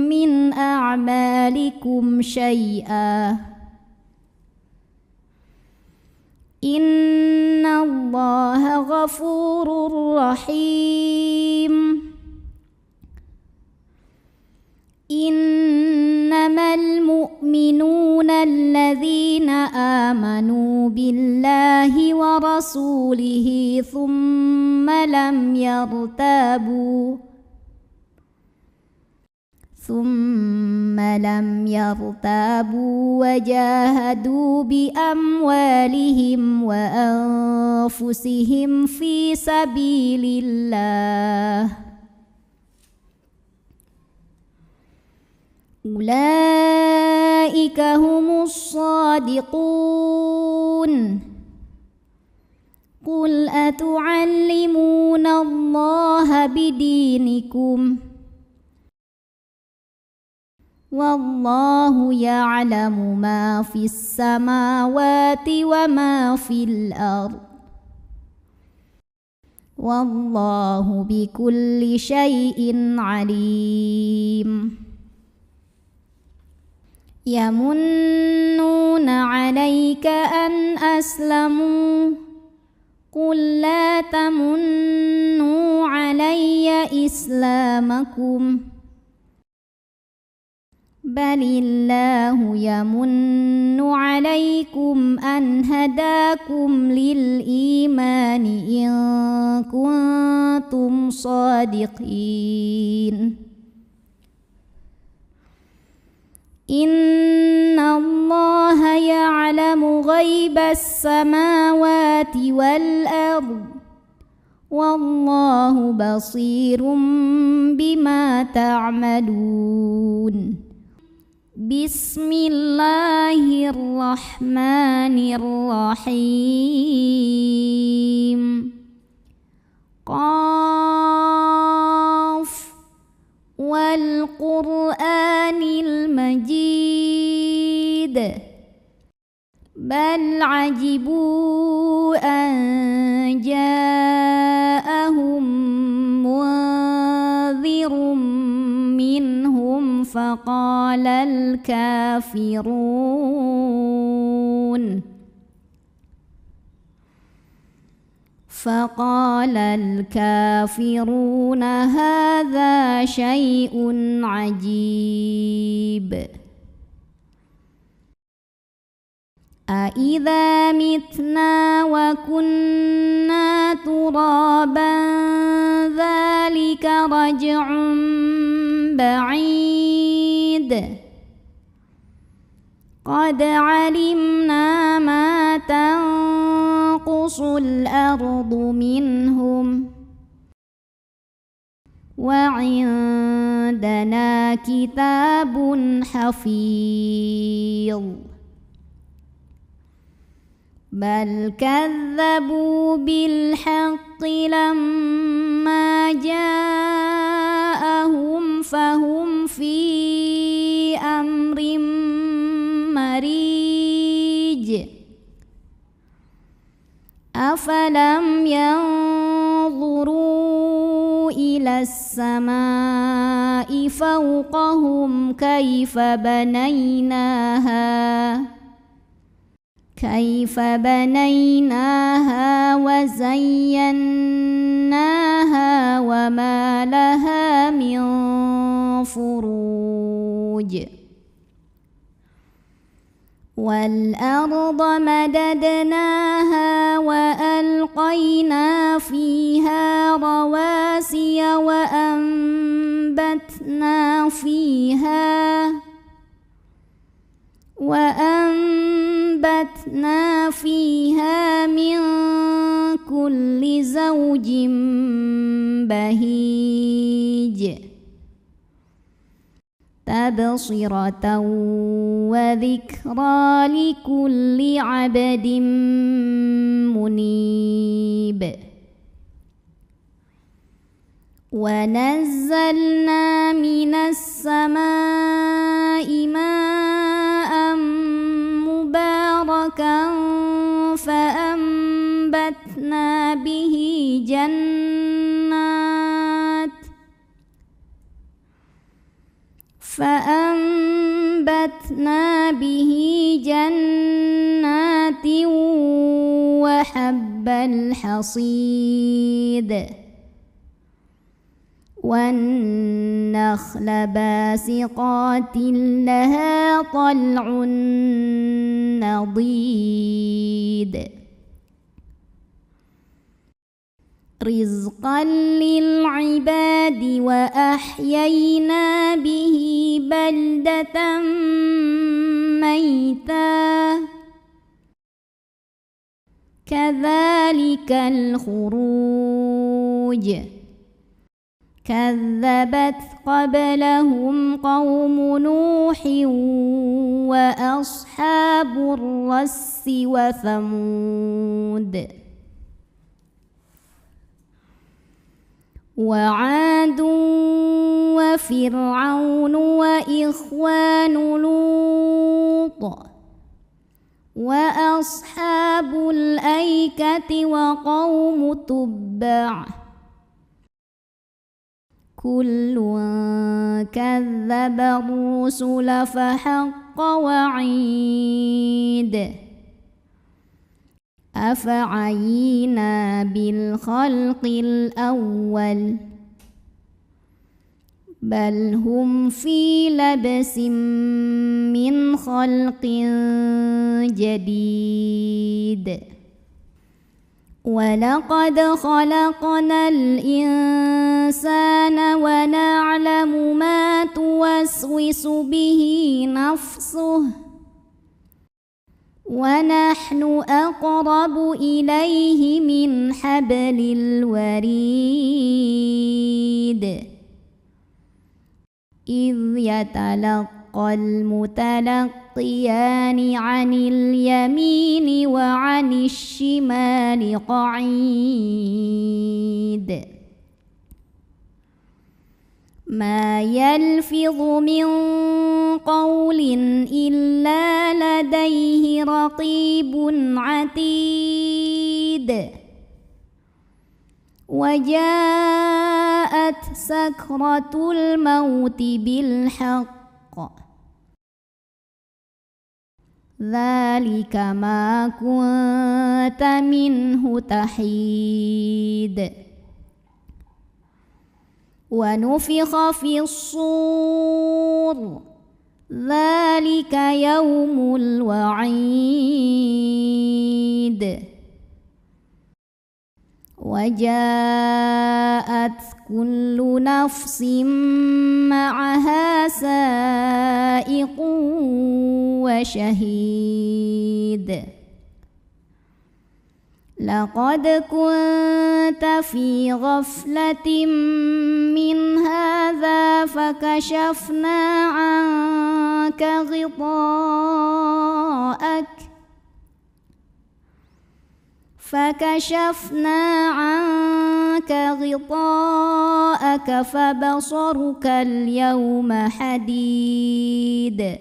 من أعمالكم شيئا إن الله غفور رحيم إنما المؤمنون الذين آمنوا بالله ورسوله ثم لم يرتابوا وجاهدوا بأموالهم وأنفسهم في سبيل الله أولئك هم الصادقون قل أتعلمون الله بدينكم والله يعلم ما في السماوات وما في الأرض والله بكل شيء عليم يمنون عليك أن أسلموا قل لا تمنوا علي إسلامكم بل الله يمن عليكم أن هداكم للإيمان إن كنتم صادقين إن الله يعلم غيب السماوات والأرض والله بصير بما تعملون بسم الله الرحمن الرحيم قاف والقرآن المجيد بل عجبوا أن جاءهم منذر منهم فقال الكافرون هذا شيء عجيب أإذا متنا وكنا ترابا ذلك رجع بعيد قد علمنا ما تنقص الأرض منهم وعندنا كتاب حفيظ بل كذبوا بالحق لما جاءهم فهم في أمر مريج أفلم ينظروا إلى السماء فوقهم كيف بنيناها وزيناها وما لها من فروج والأرض مددناها وألقينا فيها رواسي وأنبتنا فيها من كل زوج بهيج تبصرة وذكرى لكل عبد منيب ونزلنا من السماء ماء مباركا فأنبتنا به جنات وحب الحصيد والنخل باسقات لها طلع نضيد رزقا للعباد وأحيينا به بلدة ميتا كذلك الخروج كذبت قبلهم قوم نوح وأصحاب الرس وثمود وعاد وفرعون وإخوان لوط وأصحاب الأيكة وقوم تبع كل كذب الرسل فحق وعيد أفعينا بالخلق الأول بل هم في لبس من خلق جديد ولقد خلقنا الإنسان ونعلم ما توسوس به نفسه ونحن أقرب إليه من حبل الوريد إذ يتلقى المتلقيان عن اليمين وعن الشمال قعيد ما يلفظ من قول إلا لديه رقيب عتيد وجاءت سكرة الموت بالحق ذلك ما كنت منه تحيد ونفخ في الصور ذلك يوم الوعيد وجاءت كل نفس معها سائق وشهيد لقد كنت في غفلة من هذا فكشفنا عنك غطاءك فبصرك اليوم حديد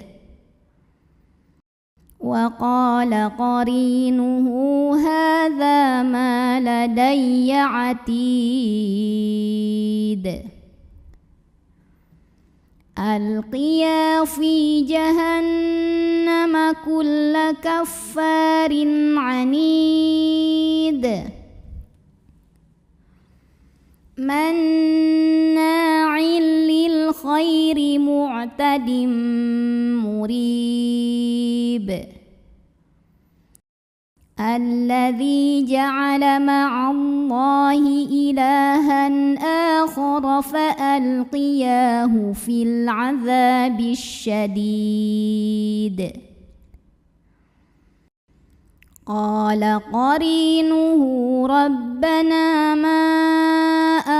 وقال قرينه هذا ما لدي عتيد ألقيا في جهنم كل كفار عنيد مناع للخير معتد مريب الذي جعل مع الله إلها آخر فألقياه في العذاب الشديد قال قرينه ربنا ما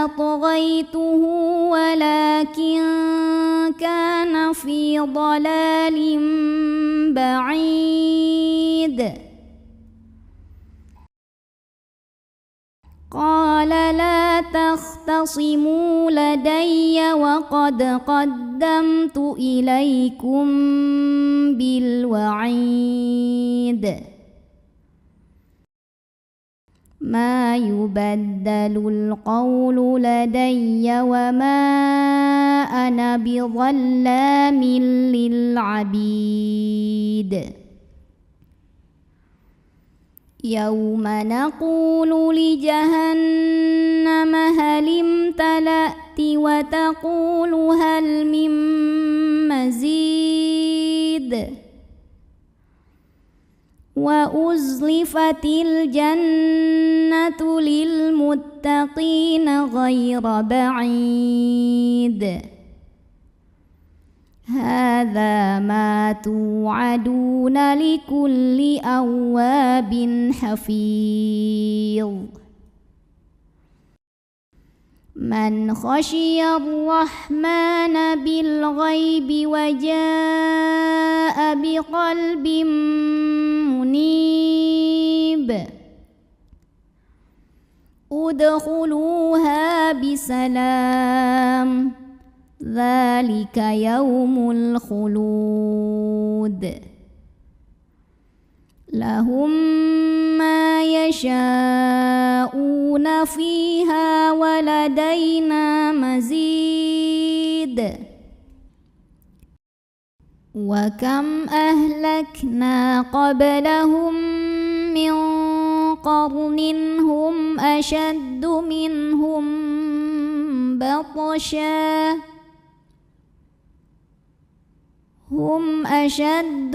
أطغيته ولكن كان في ضلال بعيد قال لا تختصموا لدي وقد قدمت إليكم بالوعيد ما يبدل القول لدي وما أنا بظلام للعبيد يوم نقول لجهنم هل امتلأت وتقول هل من مزيد وأزلفت الجنة للمتقين غير بعيد هذا ما توعدون لكل أواب حفيظ من خشي الرحمن بالغيب وجاء بقلب منيب ادخلوها بسلام ذلك يوم الخلود لهم ما يشاءون فيها ولدينا مزيد وكم أهلكنا قبلهم من قرن هم أشد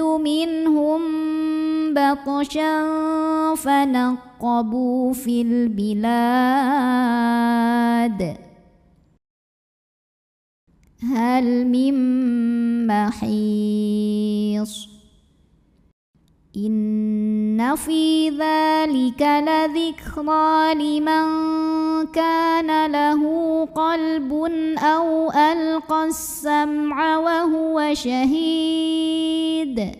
منهم بطشا فنقبوا في البلاد هل من محيص إن في ذلك لذكرى لمن كان له قلب أو ألقى السمع وهو شهيد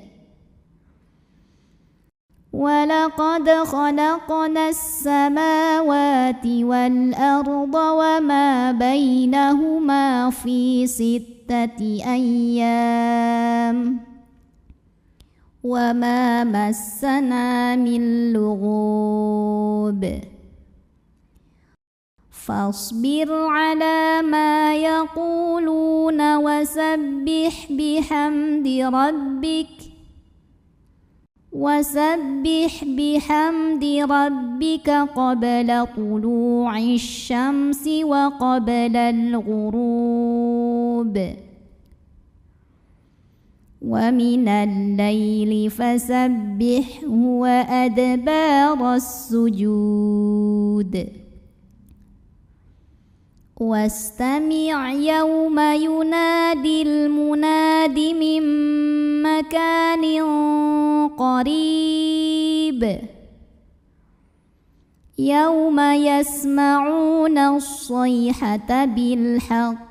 ولقد خلقنا السماوات والأرض وما بينهما في 6 أيام وما مسنا من لغوب فاصبر على ما يقولون وسبح بحمد ربك قبل طلوع الشمس وقبل الغروب ومن الليل فسبحه وأدبار السجود واستمع يوم ينادي المناد من مكان قريب يوم يسمعون الصيحة بالحق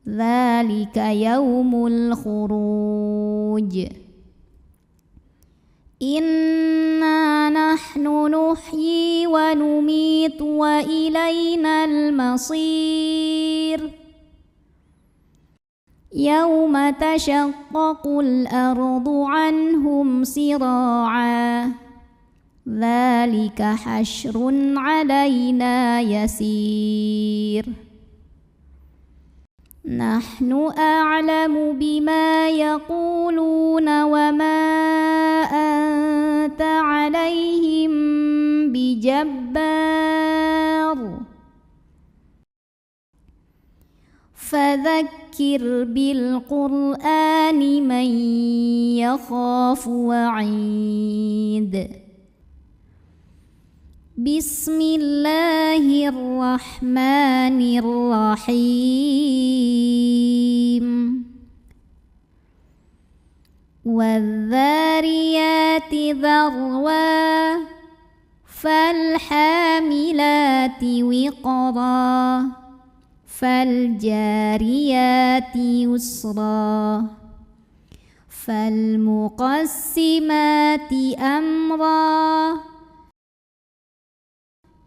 ذلك يوم الخروج إنا نحن نحيي ونميت وإلينا المصير يوم تشقق الأرض عنهم سراعا ذلك حشر علينا يسير نحن أعلم بما يقولون وما أنت عليهم بجبار فذكر بالقرآن من يخاف وعيد بسم الله الرحمن الرحيم والذاريات ذروا فالحاملات وقرا فالجاريات يسرا فالمقسمات أمرا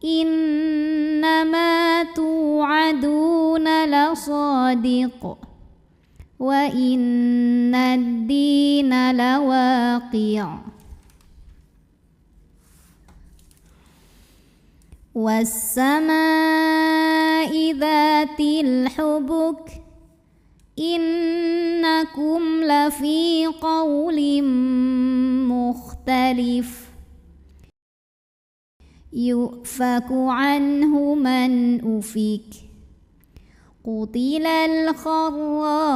إنما توعدون لصادق وإن الدين لواقع والسماء ذات الحبك إنكم لفي قول مختلف يؤفك عنه من أفك قتل الخراصون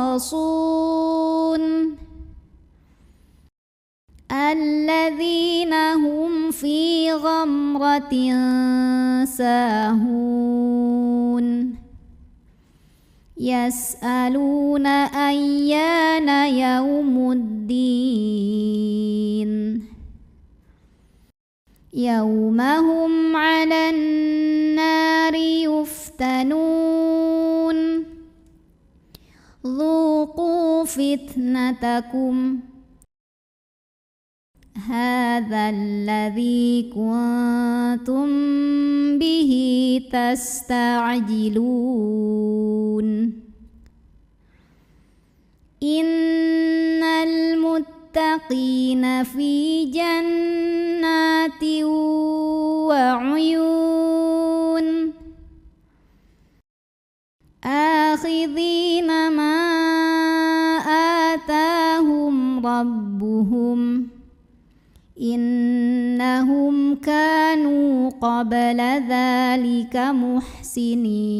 الذين هم في غمرة ساهون يسألون أيان يوم الدين يوم هم على النار يفتنون ذوقوا فتنتكم هذا الذي كنتم به تستعجلون إن المتقين في جنات وعيون آخذين ما آتاهم ربهم إنهم كانوا قبل ذلك محسنين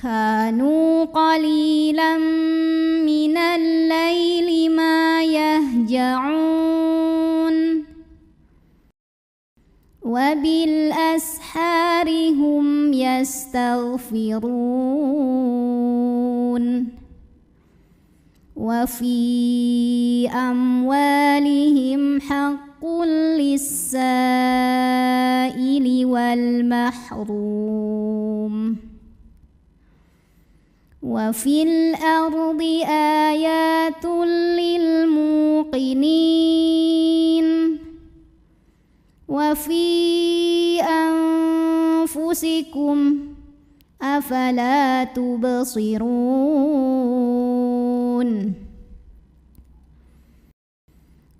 كانوا قليلا من الليل ما يهجعون وبالأسحار هم يستغفرون وفي أموالهم حق للسائل والمحروم وفي الأرض آيات للموقنين وفي أنفسكم أفلا تبصرون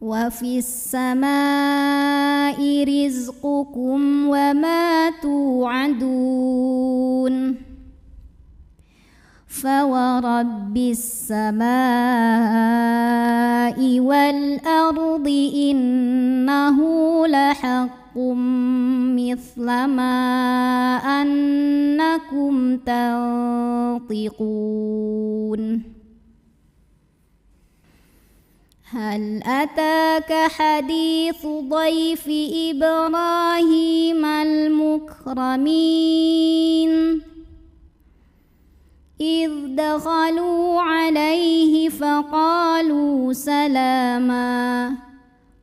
وفي السماء رزقكم وما توعدون فورب السماء والأرض إنه لحق مثل ما أنكم تنطقون هل أتاك حديث ضيف إبراهيم المكرمين إذ دخلوا عليه فقالوا سلاما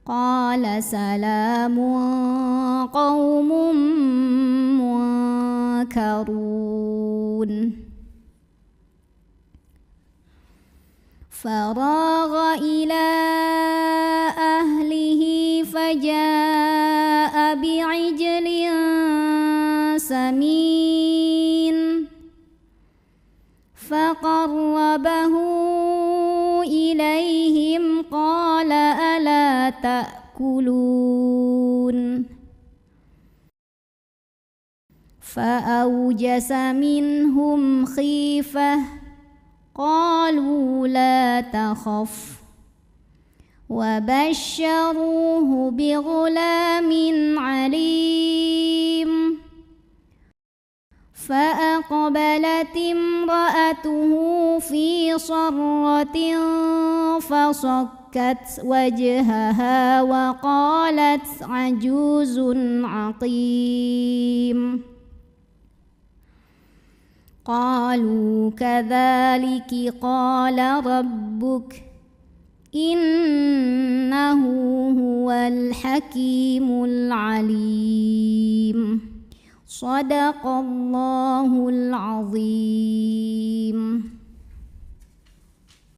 قال سلام قوم منكرون فراغ إلى أهله فجاء بعجل سمين فقربه إليهم قال ألا تأكلون فأوجس منهم خيفة قالوا لا تخف وبشروه بغلام عليم فأقبلت امرأته في صرة فصكت وجهها وقالت عجوز عقيم قالوا كذلك قال ربك إنه هو الحكيم العليم صدق الله العظيم.